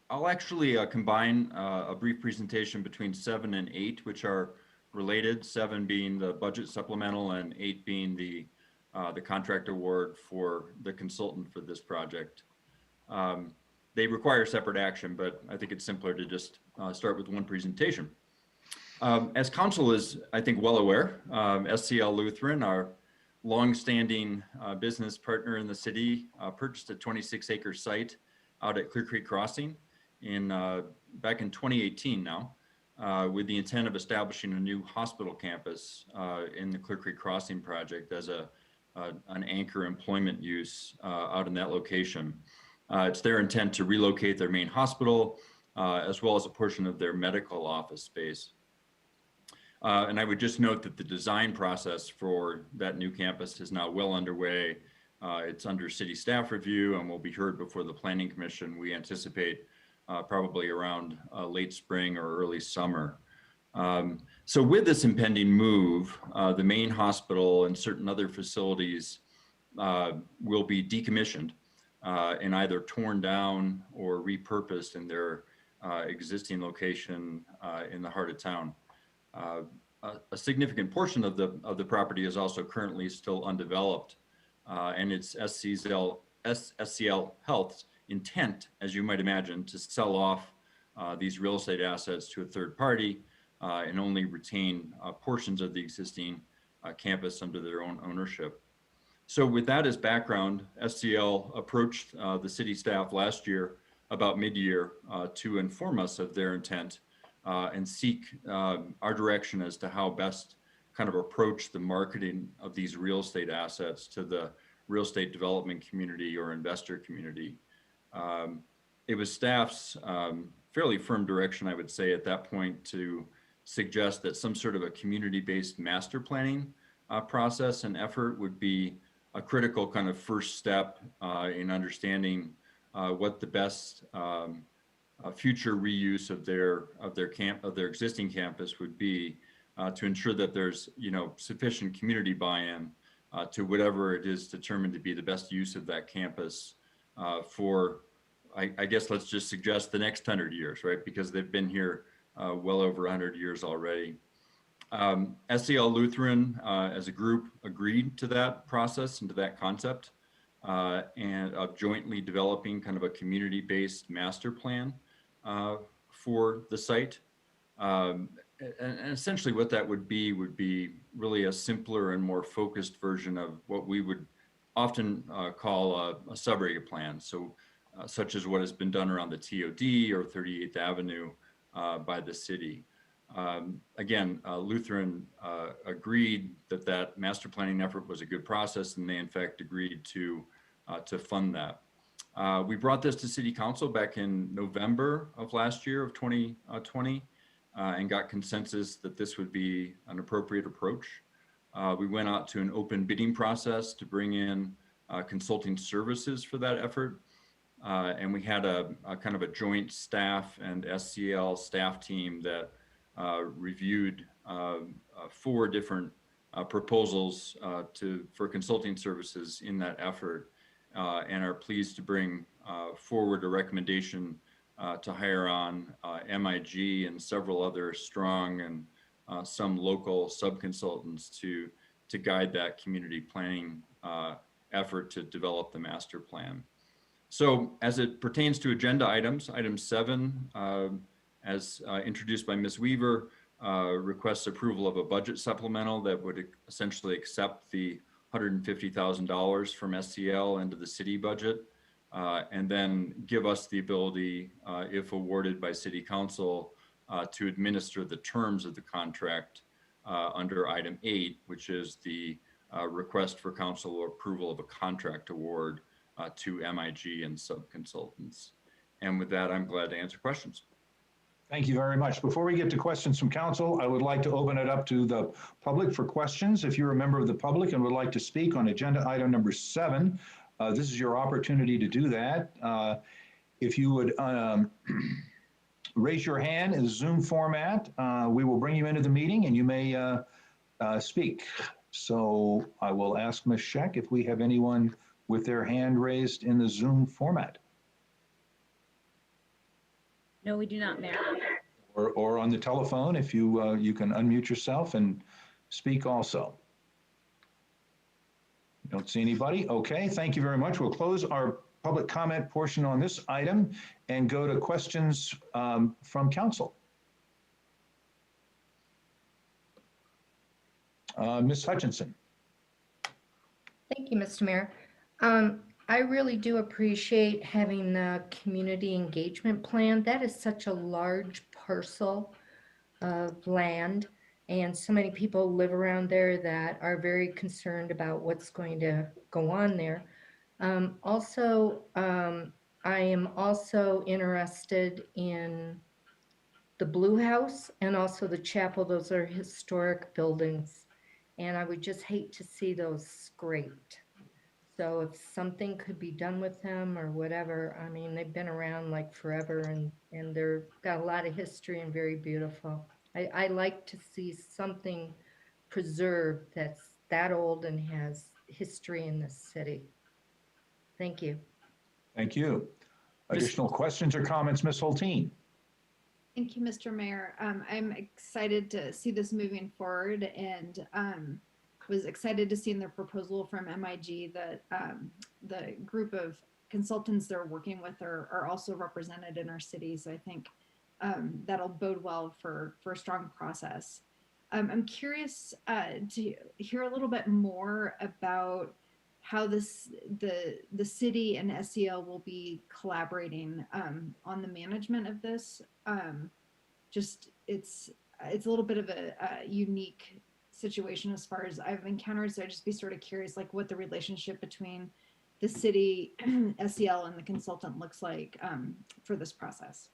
I'll actually combine a brief presentation between 7 and 8, which are related, 7 being the budget supplemental and 8 being the contract award for the consultant for this project. They require separate action, but I think it's simpler to just start with one presentation. As Council is, I think, well aware, SCL Lutheran, our longstanding business partner in the city, purchased a 26-acre site out at Clear Creek Crossing back in 2018 now, with the intent of establishing a new hospital campus in the Clear Creek Crossing project as an anchor employment use out in that location. It's their intent to relocate their main hospital as well as a portion of their medical office space. And I would just note that the design process for that new campus is now well underway. It's under city staff review and will be heard before the Planning Commission. We anticipate probably around late spring or early summer. So with this impending move, the main hospital and certain other facilities will be decommissioned and either torn down or repurposed in their existing location in the heart of town. A significant portion of the property is also currently still undeveloped, and it's SCL SCL Health's intent, as you might imagine, to sell off these real estate assets to a third party and only retain portions of the existing campus under their own ownership. So with that as background, SCL approached the city staff last year about mid-year to inform us of their intent and seek our direction as to how best kind of approach the marketing of these real estate assets to the real estate development community or investor community. It was staff's fairly firm direction, I would say, at that point to suggest that some sort of a community-based master planning process and effort would be a critical kind of first step in understanding what the best future reuse of their existing campus would be to ensure that there's sufficient community buy-in to whatever it is determined to be the best use of that campus for, I guess let's just suggest the next 100 years, right? Because they've been here well over 100 years already. SCL Lutheran as a group agreed to that process and to that concept and of jointly developing kind of a community-based master plan for the site. And essentially what that would be really a simpler and more focused version of what we would often call a sub-area plan. So such as what has been done around the TOD or 38th Avenue by the city. Again, Lutheran agreed that master planning effort was a good process, and they in fact agreed to fund that. We brought this to City Council back in November of last year of 2020 and got consensus that this would be an appropriate approach. We went out to an open bidding process to bring in consulting services for that effort. And we had a kind of a joint staff and SCL staff team that reviewed 4 different proposals for consulting services in that effort and are pleased to bring forward a recommendation to hire on MIG and several other strong and some local sub-consultants to guide that community planning effort to develop the master plan. So as it pertains to agenda items, item 7, as introduced by Ms. Weaver, requests approval of a budget supplemental that would essentially accept the $150,000 from SCL into the city budget, and then give us the ability, if awarded by City Council, to administer the terms of the contract under item 8, which is the request for council approval of a contract award to MIG and sub-consultants. And with that, I'm glad to answer questions. Thank you very much. Before we get to questions from council, I would like to open it up to the public for questions. If you're a member of the public and would like to speak on agenda item number 7, this is your opportunity to do that. If you would raise your hand in the Zoom format, we will bring you into the meeting and you may speak. So I will ask Ms. Scheck if we have anyone with their hand raised in the Zoom format. No, we do not, Mayor. Or on the telephone, if you you can unmute yourself and speak also. Don't see anybody. Okay, thank you very much. We'll close our public comment portion on this item and go to questions from council. Ms. Hutchinson. Thank you, Mr. Mayor. I really do appreciate having the community engagement plan. That is such a large parcel of land, and so many people live around there that are very concerned about what's going to go on there. I am also interested in the Blue House and also the chapel. Those are historic buildings, and I would just hate to see those scraped. So if something could be done with them or whatever, I mean, they've been around like forever and they're got a lot of history and very beautiful. I like to see something preserved that's that old and has history in this city. Thank you. Thank you. Additional questions or comments, Ms. Hulteen? Thank you, Mr. Mayor. I'm excited to see this moving forward, and was excited to see in their proposal from MIG that the group of consultants they're working with are also represented in our city. So I think that'll bode well for a strong process. I'm curious to hear a little bit more about how the city and SEL will be collaborating on the management of this. Just it's a little bit of a unique situation as far as I've encountered. So I'd just be sort of curious, like what the relationship between the city, SEL, and the consultant looks like for this process.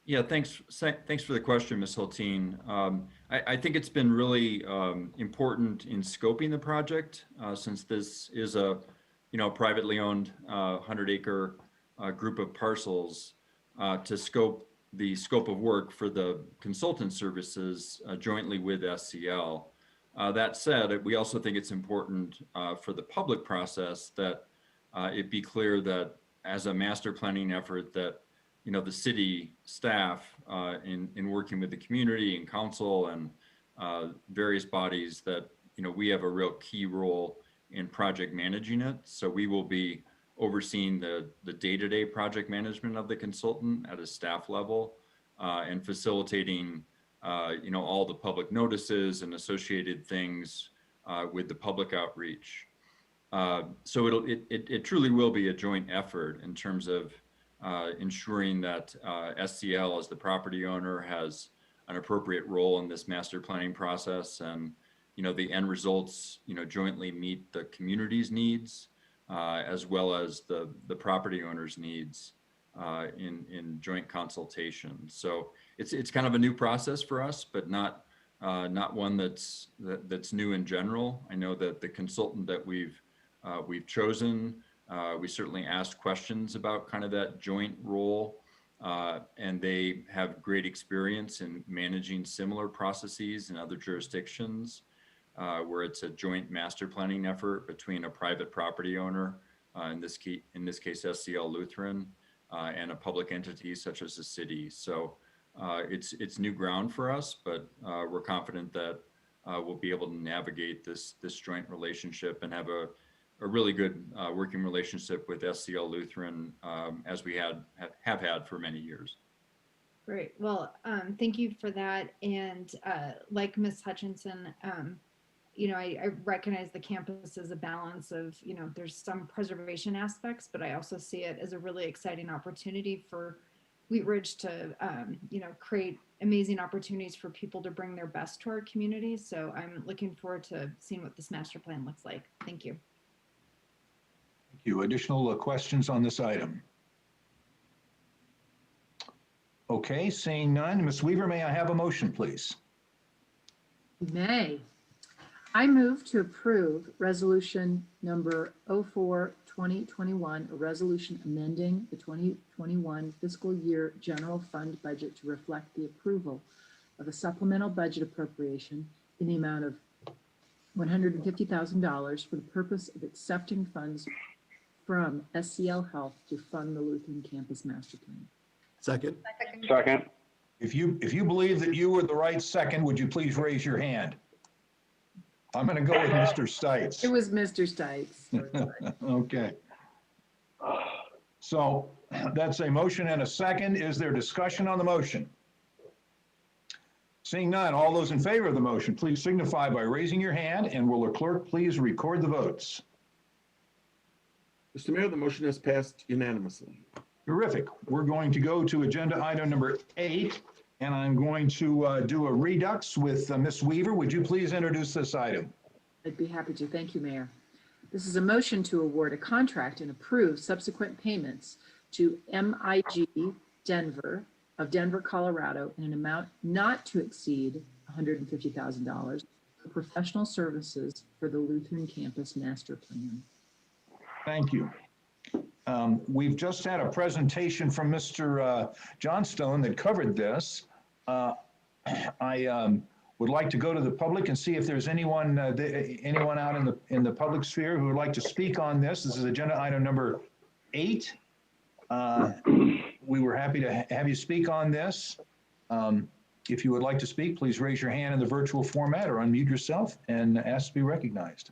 Yeah, thanks for the question, Ms. Hulteen. I think it's been really important in scoping the project since this is a privately owned 100-acre group of parcels to scope the scope of work for the consultant services jointly with SCL. That said, we also think it's important for the public process that it be clear that as a master planning effort that the city staff in working with the community and council and various bodies that, we have a real key role in project managing it. So we will be overseeing the day-to-day project management of the consultant at a staff level and facilitating, all the public notices and associated things with the public outreach. So it truly will be a joint effort in terms of ensuring that SCL as the property owner has an appropriate role in this master planning process, and the end results jointly meet the community's needs as well as the property owner's needs in joint consultation. So it's kind of a new process for us, but not one that's new in general. I know that the consultant that we've chosen, we certainly asked questions about kind of that joint role, and they have great experience in managing similar processes in other jurisdictions where it's a joint master planning effort between a private property owner, in this case SCL Lutheran, and a public entity such as the city. So it's new ground for us, but we're confident that we'll be able to navigate this joint relationship and have a really good working relationship with SCL Lutheran as we have had for many years. Great. Well, thank you for that. And like Ms. Hutchinson, I recognize the campus as a balance of, there's some preservation aspects, but I also see it as a really exciting opportunity for Wheatridge to, create amazing opportunities for people to bring their best to our community. So I'm looking forward to seeing what this master plan looks like. Thank you. Thank you. Additional questions on this item? Okay, seeing none. Ms. Weaver, may I have a motion, please? You may. I move to approve resolution number 04-2021, a resolution amending the 2021 fiscal year general fund budget to reflect the approval of a supplemental budget appropriation in the amount of $150,000 for the purpose of accepting funds from SCL Health to fund the Lutheran Campus Master Plan. Second. Second. If you believe that you were the right second, would you please raise your hand? I'm going to go with Mr. Stites. It was Mr. Stites. Okay. So that's a motion and a second. Is there discussion on the motion? Seeing none, all those in favor of the motion, please signify by raising your hand, and will the clerk please record the votes? Mr. Mayor, the motion has passed unanimously. Terrific. We're going to go to agenda item number 8, and I'm going to do a redux with Ms. Weaver. Would you please introduce this item? I'd be happy to. Thank you, Mayor. This is a motion to award a contract and approve subsequent payments to MIG Denver of Denver, Colorado in an amount not to exceed $150,000 for professional services for the Lutheran Campus Master Plan. Thank you. We've just had a presentation from Mr. Johnstone that covered this. I would like to go to the public and see if there's anyone out in the public sphere who would like to speak on this. This is agenda item number 8. We were happy to have you speak on this. If you would like to speak, please raise your hand in the virtual format or unmute yourself and ask to be recognized.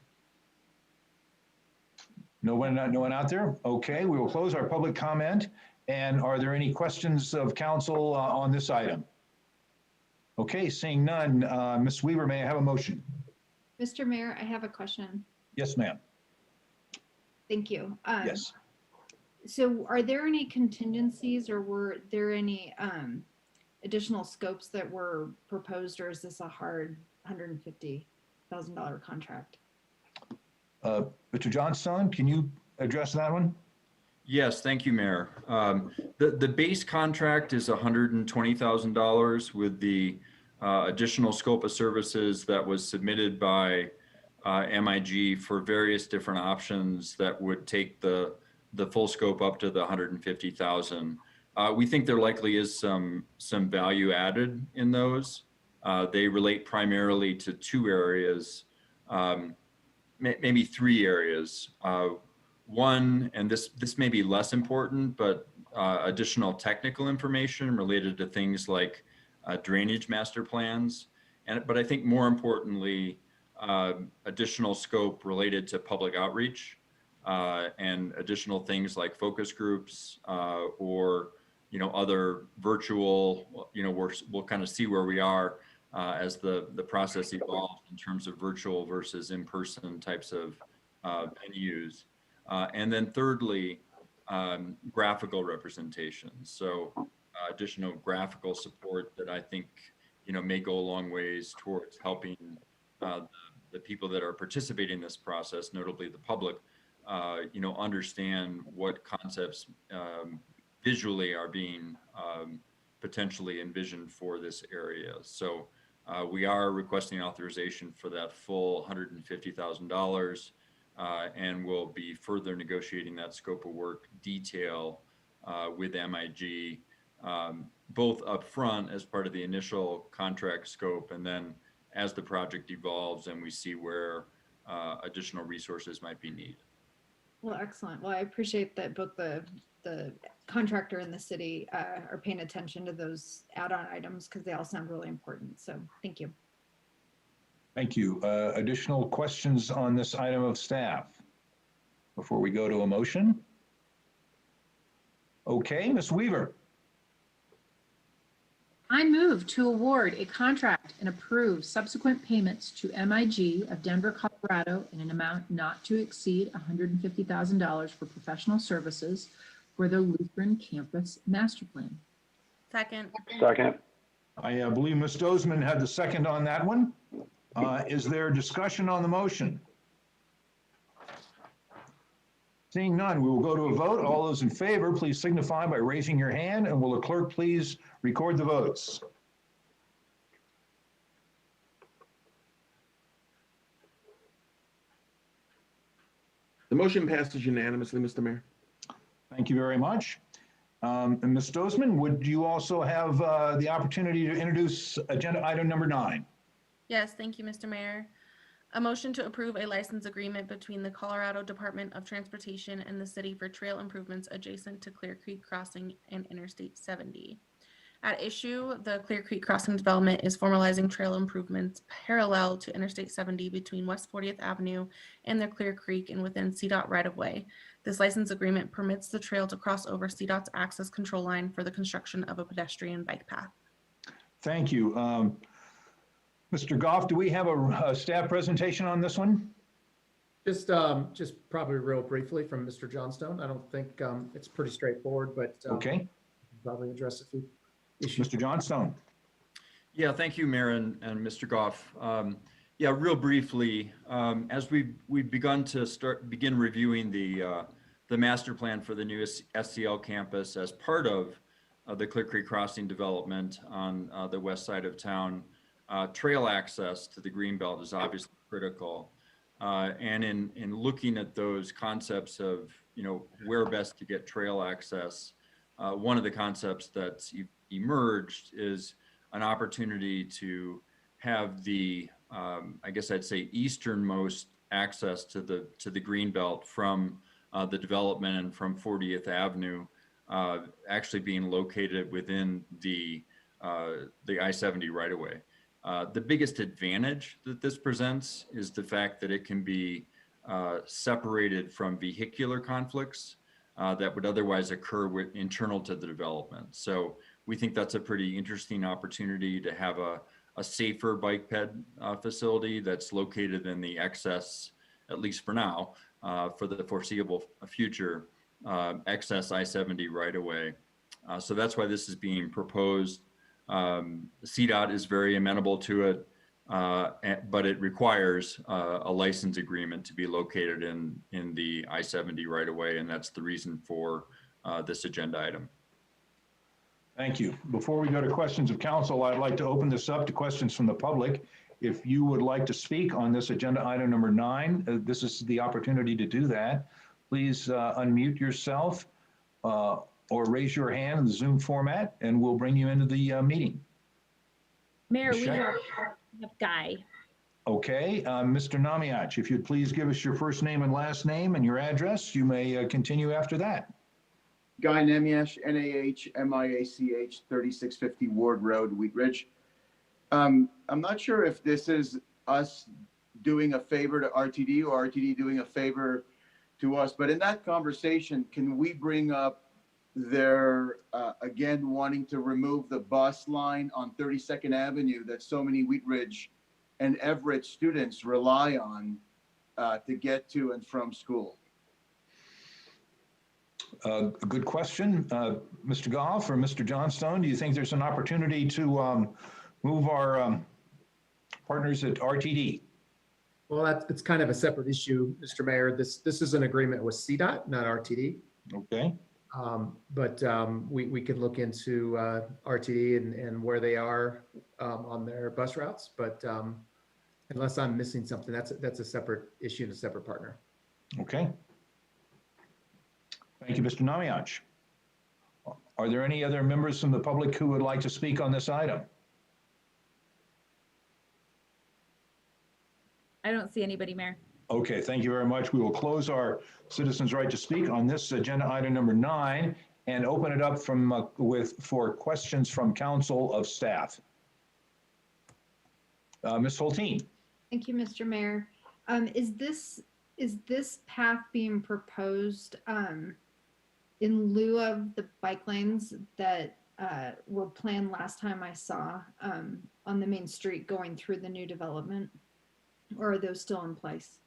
No one out there? Okay, we will close our public comment. And are there any questions of council on this item? Okay, seeing none, Ms. Weaver, may I have a motion? Mr. Mayor, I have a question. Yes, ma'am. Thank you. Yes. So are there any contingencies or were there any additional scopes that were proposed, or is this a hard $150,000 contract? Mr. Johnstone, can you address that one? Yes, thank you, Mayor. The base contract is $120,000 with the additional scope of services that was submitted by MIG for various different options that would take the full scope up to the $150,000. We think there likely is some value added in those. They relate primarily to two areas, maybe three areas. One, and this may be less important, but additional technical information related to things like drainage master plans. But I think more importantly, additional scope related to public outreach and additional things like focus groups or other virtual, we'll kind of see where we are as the process evolves in terms of virtual versus in-person types of venues. And then thirdly, graphical representations. So additional graphical support that I think, may go a long ways towards helping the people that are participating in this process, notably the public, understand what concepts visually are being potentially envisioned for this area. So we are requesting authorization for that full $150,000 and we'll be further negotiating that scope of work detail with MIG, both upfront as part of the initial contract scope, and then as the project evolves and we see where additional resources might be needed. Well, excellent. Well, I appreciate that both the contractor and the city are paying attention to those add-on items because they all sound really important. So thank you. Thank you. Additional questions on this item of staff before we go to a motion? Okay, Ms. Weaver. I move to award a contract and approve subsequent payments to MIG of Denver, Colorado in an amount not to exceed $150,000 for professional services for the Lutheran Campus Master Plan. Second. Second. I believe Ms. Dozeman had the second on that one. Is there discussion on the motion? Seeing none, we will go to a vote. All those in favor, please signify by raising your hand, and will the clerk please record the votes? The motion passes unanimously, Mr. Mayor. Thank you very much. And Ms. Dozeman, would you also have the opportunity to introduce agenda item number 9? Yes, thank you, Mr. Mayor. A motion to approve a license agreement between the Colorado Department of Transportation and the city for trail improvements adjacent to Clear Creek Crossing and Interstate 70. At issue, the Clear Creek Crossing development is formalizing trail improvements parallel to Interstate 70 between West 40th Avenue and the Clear Creek and within CDOT right-of-way. This license agreement permits the trail to cross over CDOT's access control line for the construction of a pedestrian bike path. Thank you. Mr. Goff, do we have a staff presentation on this one? Just probably real briefly from Mr. Johnstone. I don't think it's pretty straightforward, but okay, probably address a few issues. Mr. Johnstone. Yeah, thank you, Mayor and Mr. Goff. Yeah, real briefly, as we've begun to begin reviewing the master plan for the new SCL campus as part of the Clear Creek Crossing development on the west side of town. Trail access to the Greenbelt is obviously critical. And in looking at those concepts of, where best to get trail access, one of the concepts that's emerged is an opportunity to have the, I guess I'd say, easternmost access to the Greenbelt from the development and from 40th Avenue actually being located within the the I-70 right away. The biggest advantage that this presents is the fact that it can be separated from vehicular conflicts that would otherwise occur internal to the development. So we think that's a pretty interesting opportunity to have a safer bike ped facility that's located in the excess, at least for now, for the foreseeable future, excess I-70 right away. So that's why this is being proposed. CDOT is very amenable to it, but it requires a license agreement to be located in the I-70 right away, and that's the reason for this agenda item. Thank you. Before we go to questions of council, I'd like to open this up to questions from the public. If you would like to speak on this agenda item number 9, this is the opportunity to do that. Please unmute yourself or raise your hand in the Zoom format, and we'll bring you into the meeting. Mayor, we have Guy. Okay, Mr. Namiach, if you'd please give us your first name and last name and your address, you may continue after that. Guy Namiach, Nahmiach, 3650 Ward Road, Wheatridge. I'm not sure if this is us doing a favor to RTD or RTD doing a favor to us, but in that conversation, can we bring up their, again, wanting to remove the bus line on 32nd Avenue that so many Wheatridge and Everett students rely on to get to and from school? A good question. Mr. Goff or Mr. Johnstone, do you think there's an opportunity to move our partners at RTD? Well, it's kind of a separate issue, Mr. Mayor. This is an agreement with CDOT, not RTD. Okay. But we could look into RTD and where they are on their bus routes. But unless I'm missing something, that's a separate issue and a separate partner. Okay. Thank you, Mr. Namiach. Are there any other members from the public who would like to speak on this item? I don't see anybody, Mayor. Okay, thank you very much. We will close our citizens' right to speak on this agenda item number 9 and open it up for questions from council of staff. Ms. Holteen. Thank you, Mr. Mayor. Is this path being proposed in lieu of the bike lanes that were planned last time I saw on the main street going through the new development? Or are those still in place?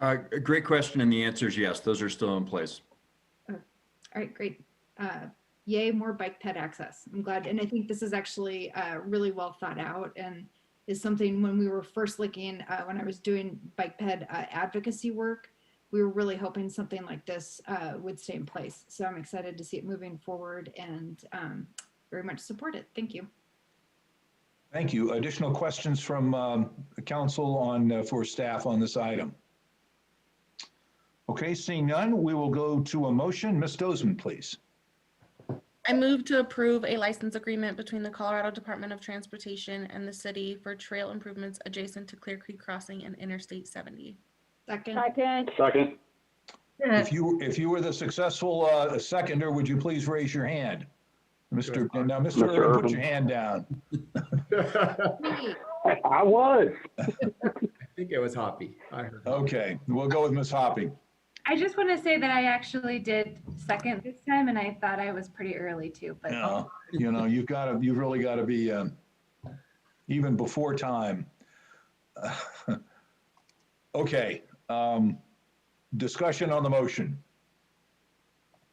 A great question, and the answer is yes, those are still in place. Oh, all right, great. Yay, more bike ped access. I'm glad, and I think this is actually really well thought out and is something when we were first looking, when I was doing bike ped advocacy work, we were really hoping something like this would stay in place. So I'm excited to see it moving forward and very much support it. Thank you. Thank you. Additional questions from council for staff on this item? Okay, seeing none, we will go to a motion. Ms. Dozeman, please. I move to approve a license agreement between the Colorado Department of Transportation and the city for trail improvements adjacent to Clear Creek Crossing and Interstate 70. Second. Second. If you were the successful seconder, would you please raise your hand? Mr. Urban, put your hand down. I was. I think it was Hoppy. I heard. Okay, we'll go with Ms. Hoppy. I just want to say that I actually did second this time, and I thought I was pretty early too. But No, you know, you've really got to be even before time. Okay, discussion on the motion,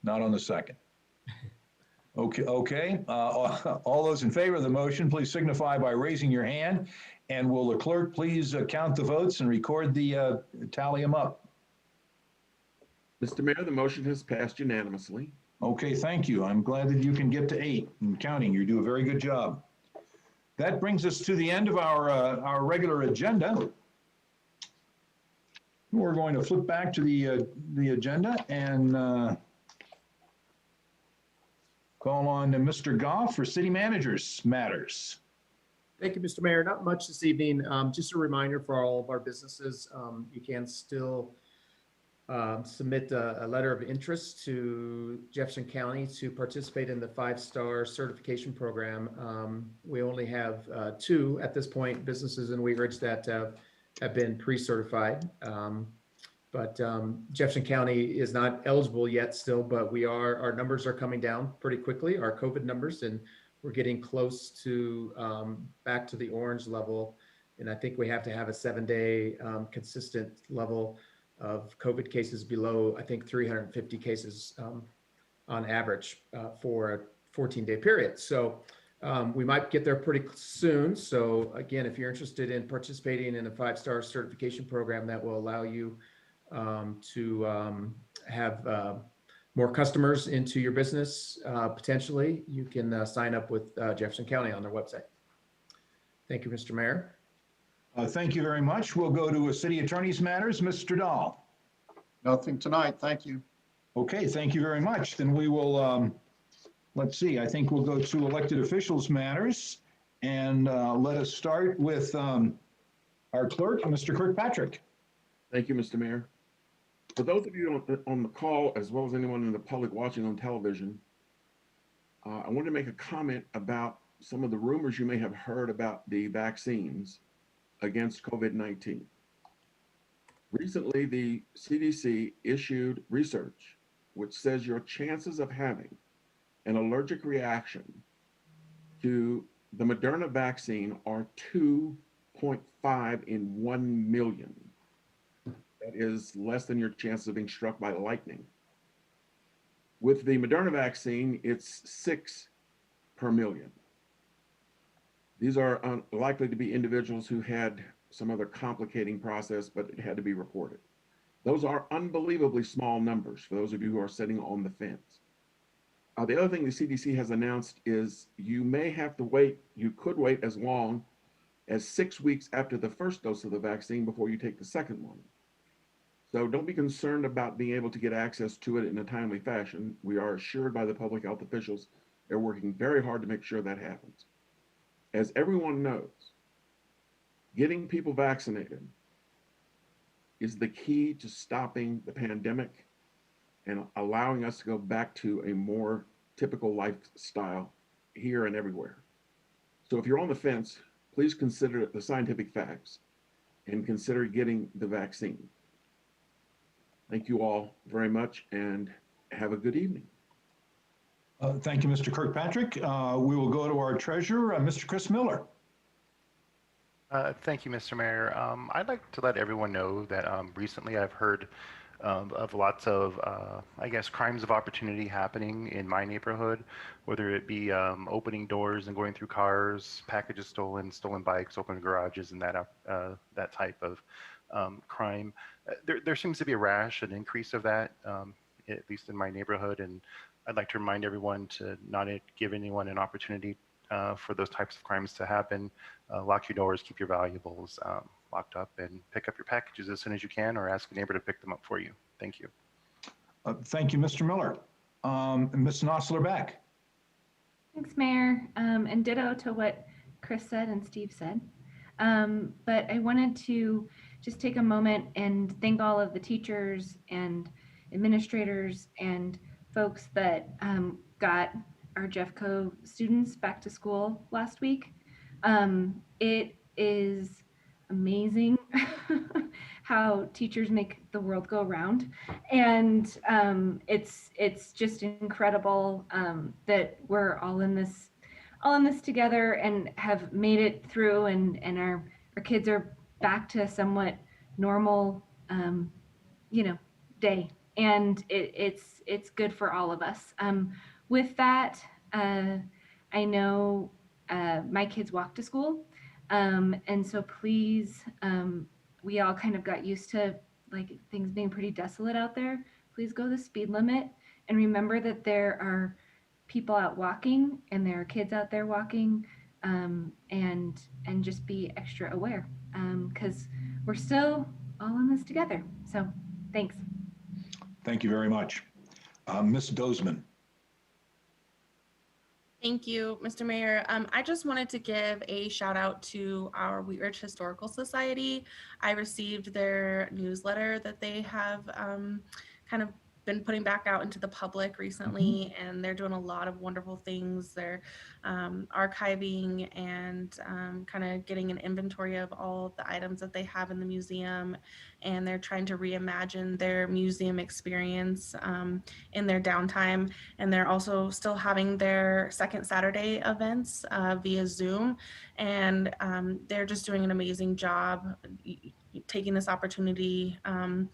not on the second. Okay. All those in favor of the motion, please signify by raising your hand, and will the clerk please count the votes and record the tally them up. Mr. Mayor, the motion has passed unanimously. Okay, thank you. I'm glad that you can get to 8 and counting. You do a very good job. That brings us to the end of our regular agenda. We're going to flip back to the agenda and call on Mr. Goff for city managers matters. Thank you, Mr. Mayor. Not much this evening. Just a reminder for all of our businesses, you can still submit a letter of interest to Jefferson County to participate in the 5-star certification program. We only have 2 at this point, businesses in Wheatridge that have been pre-certified. But Jefferson County is not eligible yet still, but our numbers are coming down pretty quickly, our COVID numbers, and we're getting close to back to the orange level. And I think we have to have a 7-day consistent level of COVID cases below, I think, 350 cases on average for a 14-day period. So we might get there pretty soon. So again, if you're interested in participating in a 5-star certification program that will allow you to have more customers into your business, potentially, you can sign up with Jefferson County on their website. Thank you, Mr. Mayor. Thank you very much. We'll go to City Attorney's Matters. Mr. Dahl. Nothing tonight. Thank you. Okay, thank you very much. Then we will, let's see, I think we'll go to Elected Officials Matters. And let us start with our clerk, Mr. Kirkpatrick. Thank you, Mr. Mayor. For those of you on the call, as well as anyone in the public watching on television, I want to make a comment about some of the rumors you may have heard about the vaccines against COVID-19. Recently, the CDC issued research which says your chances of having an allergic reaction to the Moderna vaccine are 2.5 in 1 million. That is less than your chances of being struck by lightning. With the Moderna vaccine, it's 6 per million. These are likely to be individuals who had some other complicating process, but it had to be reported. Those are unbelievably small numbers for those of you who are sitting on the fence. The other thing the CDC has announced is you may have to wait, you could wait as long as 6 weeks after the first dose of the vaccine before you take the second one. So don't be concerned about being able to get access to it in a timely fashion. We are assured by the public health officials they're working very hard to make sure that happens. As everyone knows, getting people vaccinated is the key to stopping the pandemic and allowing us to go back to a more typical lifestyle here and everywhere. So if you're on the fence, please consider the scientific facts and consider getting the vaccine. Thank you all very much and have a good evening. Thank you, Mr. Kirkpatrick. We will go to our treasurer, Mr. Chris Miller. Thank you, Mr. Mayor. I'd like to let everyone know that recently I've heard of lots of, I guess, crimes of opportunity happening in my neighborhood, whether it be opening doors and going through cars, packages stolen, stolen bikes, open garages, and that type of crime. There seems to be a rash, an increase of that, at least in my neighborhood, and I'd like to remind everyone to not give anyone an opportunity for those types of crimes to happen. Lock your doors, keep your valuables locked up, and pick up your packages as soon as you can, or ask a neighbor to pick them up for you. Thank you. Thank you, Mr. Miller. Ms. Nosler-Beck. Thanks, Mayor, and ditto to what Chris said and Steve said. But I wanted to just take a moment and thank all of the teachers and administrators and folks that got our Jeffco students back to school last week. It is amazing how teachers make the world go round, and it's just incredible that we're all in this together and have made it through, and our kids are back to somewhat normal day, and it's good for all of us. With that, I know my kids walk to school, and so please, we all kind of got used to like things being pretty desolate out there. Please go the speed limit, and remember that there are people out walking and there are kids out there walking, and just be extra aware, because we're still all in this together. So thanks. Thank you very much. Ms. Dozeman. Thank you, Mr. Mayor. I just wanted to give a shout out to our Wheatridge Historical Society. I received their newsletter that they have kind of been putting back out into the public recently, and they're doing a lot of wonderful things. They're archiving and kind of getting an inventory of all of the items that they have in the museum, and they're trying to reimagine their museum experience in their downtime. And they're also still having their second Saturday events via Zoom, and they're just doing an amazing job taking this opportunity, for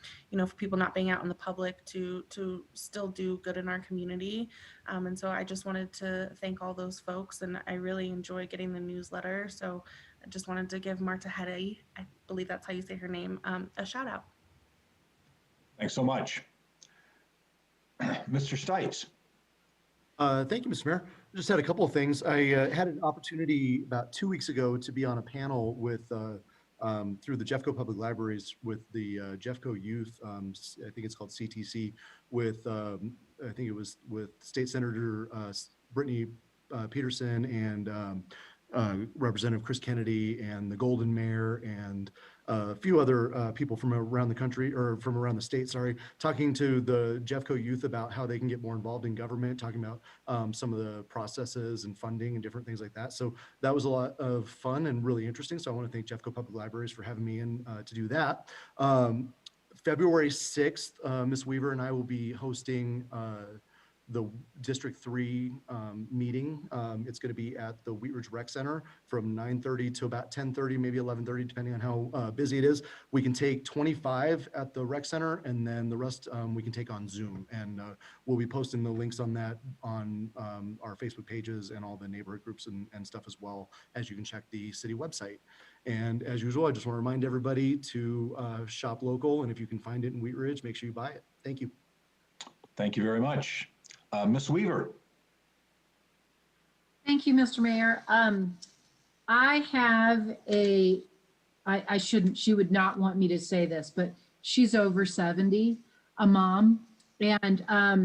people not being out in the public to still do good in our community. And so I just wanted to thank all those folks, and I really enjoy getting the newsletter. So I just wanted to give Marta Hede, I believe that's how you say her name, a shout out. Thanks so much. Mr. Stites. Thank you, Mr. Mayor. I just had a couple of things. I had an opportunity about 2 weeks ago to be on a panel with through the Jeffco Public Libraries with the Jeffco Youth, I think it's called CTC, with I think it was with State Senator Brittany Peterson and Representative Chris Kennedy and the Golden Mayor and a few other people from around the country, or from around the state, sorry, talking to the Jeffco youth about how they can get more involved in government, talking about some of the processes and funding and different things like that. So that was a lot of fun and really interesting. So I want to thank Jeffco Public Libraries for having me in to do that. February 6th, Ms. Weaver and I will be hosting the District 3 meeting. It's going to be at the Wheatridge Rec Center from 9:30 to about 10:30, maybe 11:30, depending on how busy it is. We can take 25 at the Rec Center, and then the rest we can take on Zoom. And we'll be posting the links on that on our Facebook pages and all the neighborhood groups and stuff, as well as you can check the city website. And as usual, I just want to remind everybody to shop local, and if you can find it in Wheatridge, make sure you buy it. Thank you. Thank you very much. Ms. Weaver. Thank you, Mr. Mayor. I have I shouldn't, she would not want me to say this, but she's over 70, a mom. And I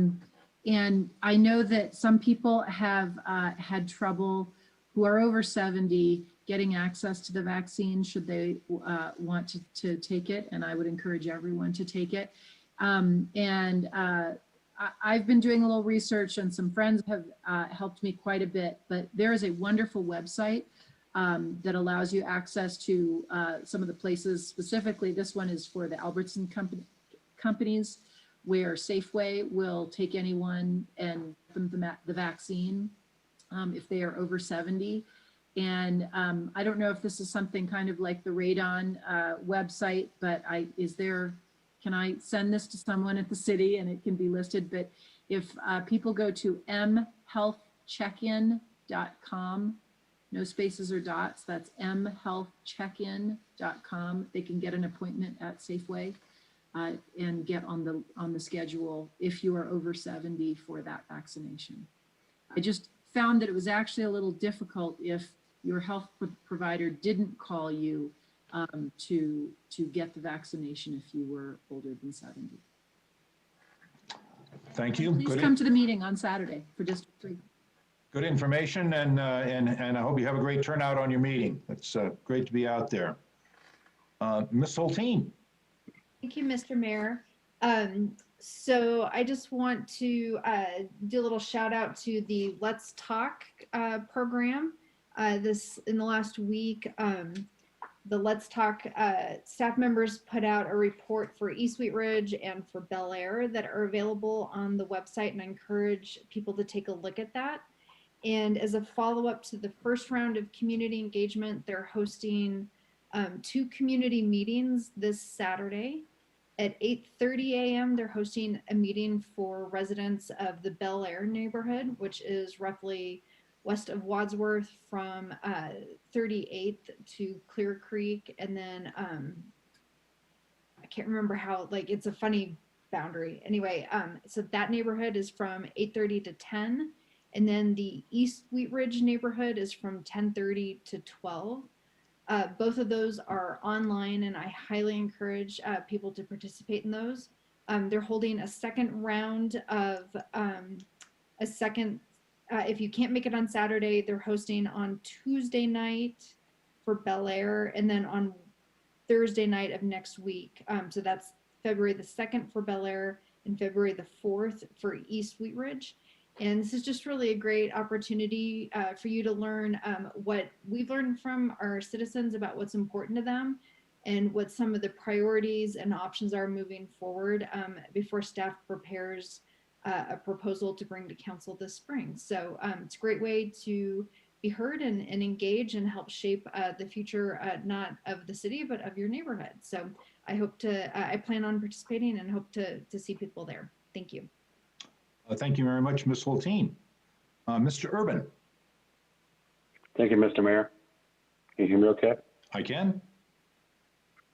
know that some people have had trouble who are over 70 getting access to the vaccine should they want to take it. And I would encourage everyone to take it. I've been doing a little research, and some friends have helped me quite a bit, but there is a wonderful website that allows you access to some of the places. Specifically, this one is for the Albertson companies, where Safeway will take anyone and give them the vaccine if they are over 70. And I don't know if this is something kind of like the Radon website, but can I send this to someone at the city and it can be listed? But if people go to mhealthcheckin.com, no spaces or dots, that's mhealthcheckin.com, they can get an appointment at Safeway and get on the schedule if you are over 70 for that vaccination. I just found that it was actually a little difficult if your health provider didn't call you to get the vaccination if you were older than 70. Thank you. Please come to the meeting on Saturday for District 3. Good information, and I hope you have a great turnout on your meeting. It's great to be out there. Ms. Soltine. Thank you, Mr. Mayor. So I just want to do a little shout out to the Let's Talk program. In the last week, the Let's Talk staff members put out a report for East Wheatridge and for Bel Air that are available on the website, and I encourage people to take a look at that. And as a follow-up to the first round of community engagement, they're hosting 2 community meetings this Saturday. At 8:30 a.m., they're hosting a meeting for residents of the Bel Air neighborhood, which is roughly west of Wadsworth from 38th to Clear Creek. And then I can't remember how, it's a funny boundary. Anyway, so that neighborhood is from 8:30 to 10. And then the East Wheatridge neighborhood is from 10:30 to 12. Both of those are online, and I highly encourage people to participate in those. They're holding a second round of if you can't make it on Saturday, they're hosting on Tuesday night for Bel Air, and then on Thursday night of next week. So that's February the 2nd for Bel Air and February the 4th for East Wheatridge. And this is just really a great opportunity for you to learn what we've learned from our citizens about what's important to them and what some of the priorities and options are moving forward before staff prepares a proposal to bring to council this spring. So it's a great way to be heard and engage and help shape the future, not of the city, but of your neighborhood. So I plan on participating and hope to see people there. Thank you. Thank you very much, Ms. Hulteen. Mr. Urban. Thank you, Mr. Mayor. Can you hear me okay? I can.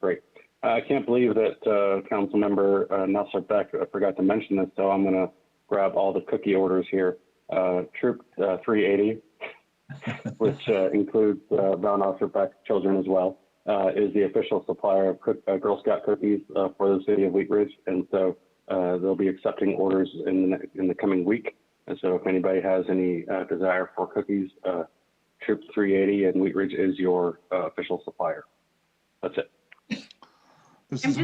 Great. I can't believe that Councilmember Nussler Beck forgot to mention this, so I'm going to grab all the cookie orders here. Troop 380, which includes Brown Officer Beck's children as well, is the official supplier of Girl Scout cookies for the city of Wheatridge, and so they'll be accepting orders in the coming week. And so if anybody has any desire for cookies, Troop 380 and Wheatridge is your official supplier. That's it. This is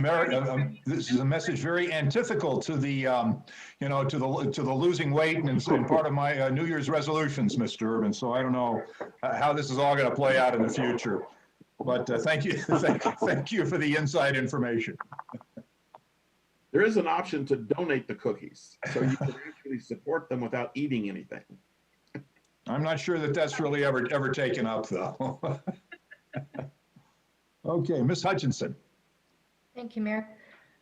a message very antithetical to the, to the losing weight and part of my New Year's resolutions, Mr. Urban. So I don't know how this is all going to play out in the future. But thank you, thank you for the inside information. There is an option to donate the cookies, so you can actually support them without eating anything. I'm not sure that that's really ever taken up, though. Okay, Ms. Hutchinson. Thank you, Mayor.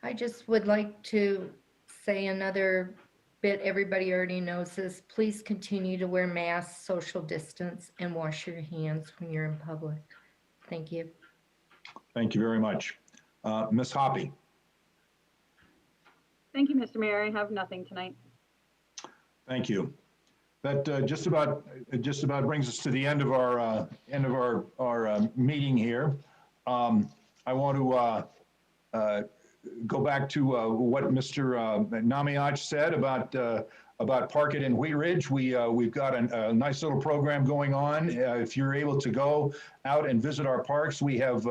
I just would like to say another bit everybody already knows this. Please continue to wear masks, social distance, and wash your hands when you're in public. Thank you. Thank you very much. Ms. Hoppy. Thank you, Mr. Mayor. I have nothing tonight. Thank you. That just about brings us to the end of our meeting here. I want to go back to what Mr. Namiach said about Park It in Wheatridge. We've got a nice little program going on. If you're able to go out and visit our parks, we have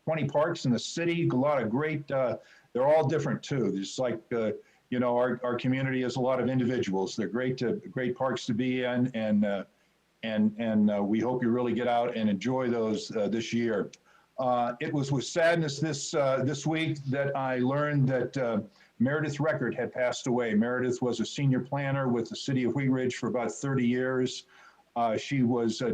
20 parks in the city. A lot of great. They're all different too. Just like our community has a lot of individuals. They're great parks to be in, and we hope you really get out and enjoy those this year. It was with sadness this week that I learned that Meredith Record had passed away. Meredith was a senior planner with the city of Wheatridge for about 30 years. She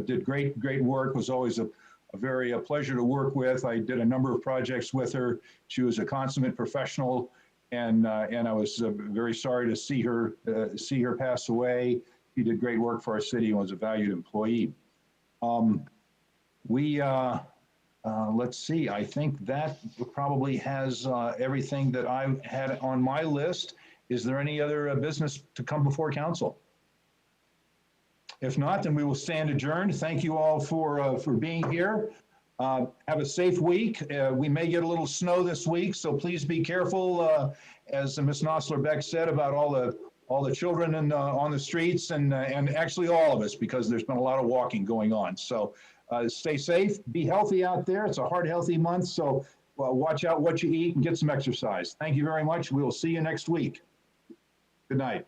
did great work, was always a very pleasure to work with. I did a number of projects with her. She was a consummate professional, and I was very sorry to see her pass away. She did great work for our city and was a valued employee. Let's see, I think that probably has everything that I had on my list. Is there any other business to come before council? If not, then we will stand adjourned. Thank you all for being here. Have a safe week. We may get a little snow this week, so please be careful, as Ms. Nossler Beck said, about all the children on the streets and actually all of us, because there's been a lot of walking going on. So stay safe, be healthy out there. It's a heart healthy month, so watch out what you eat and get some exercise. Thank you very much. We will see you next week. Good night.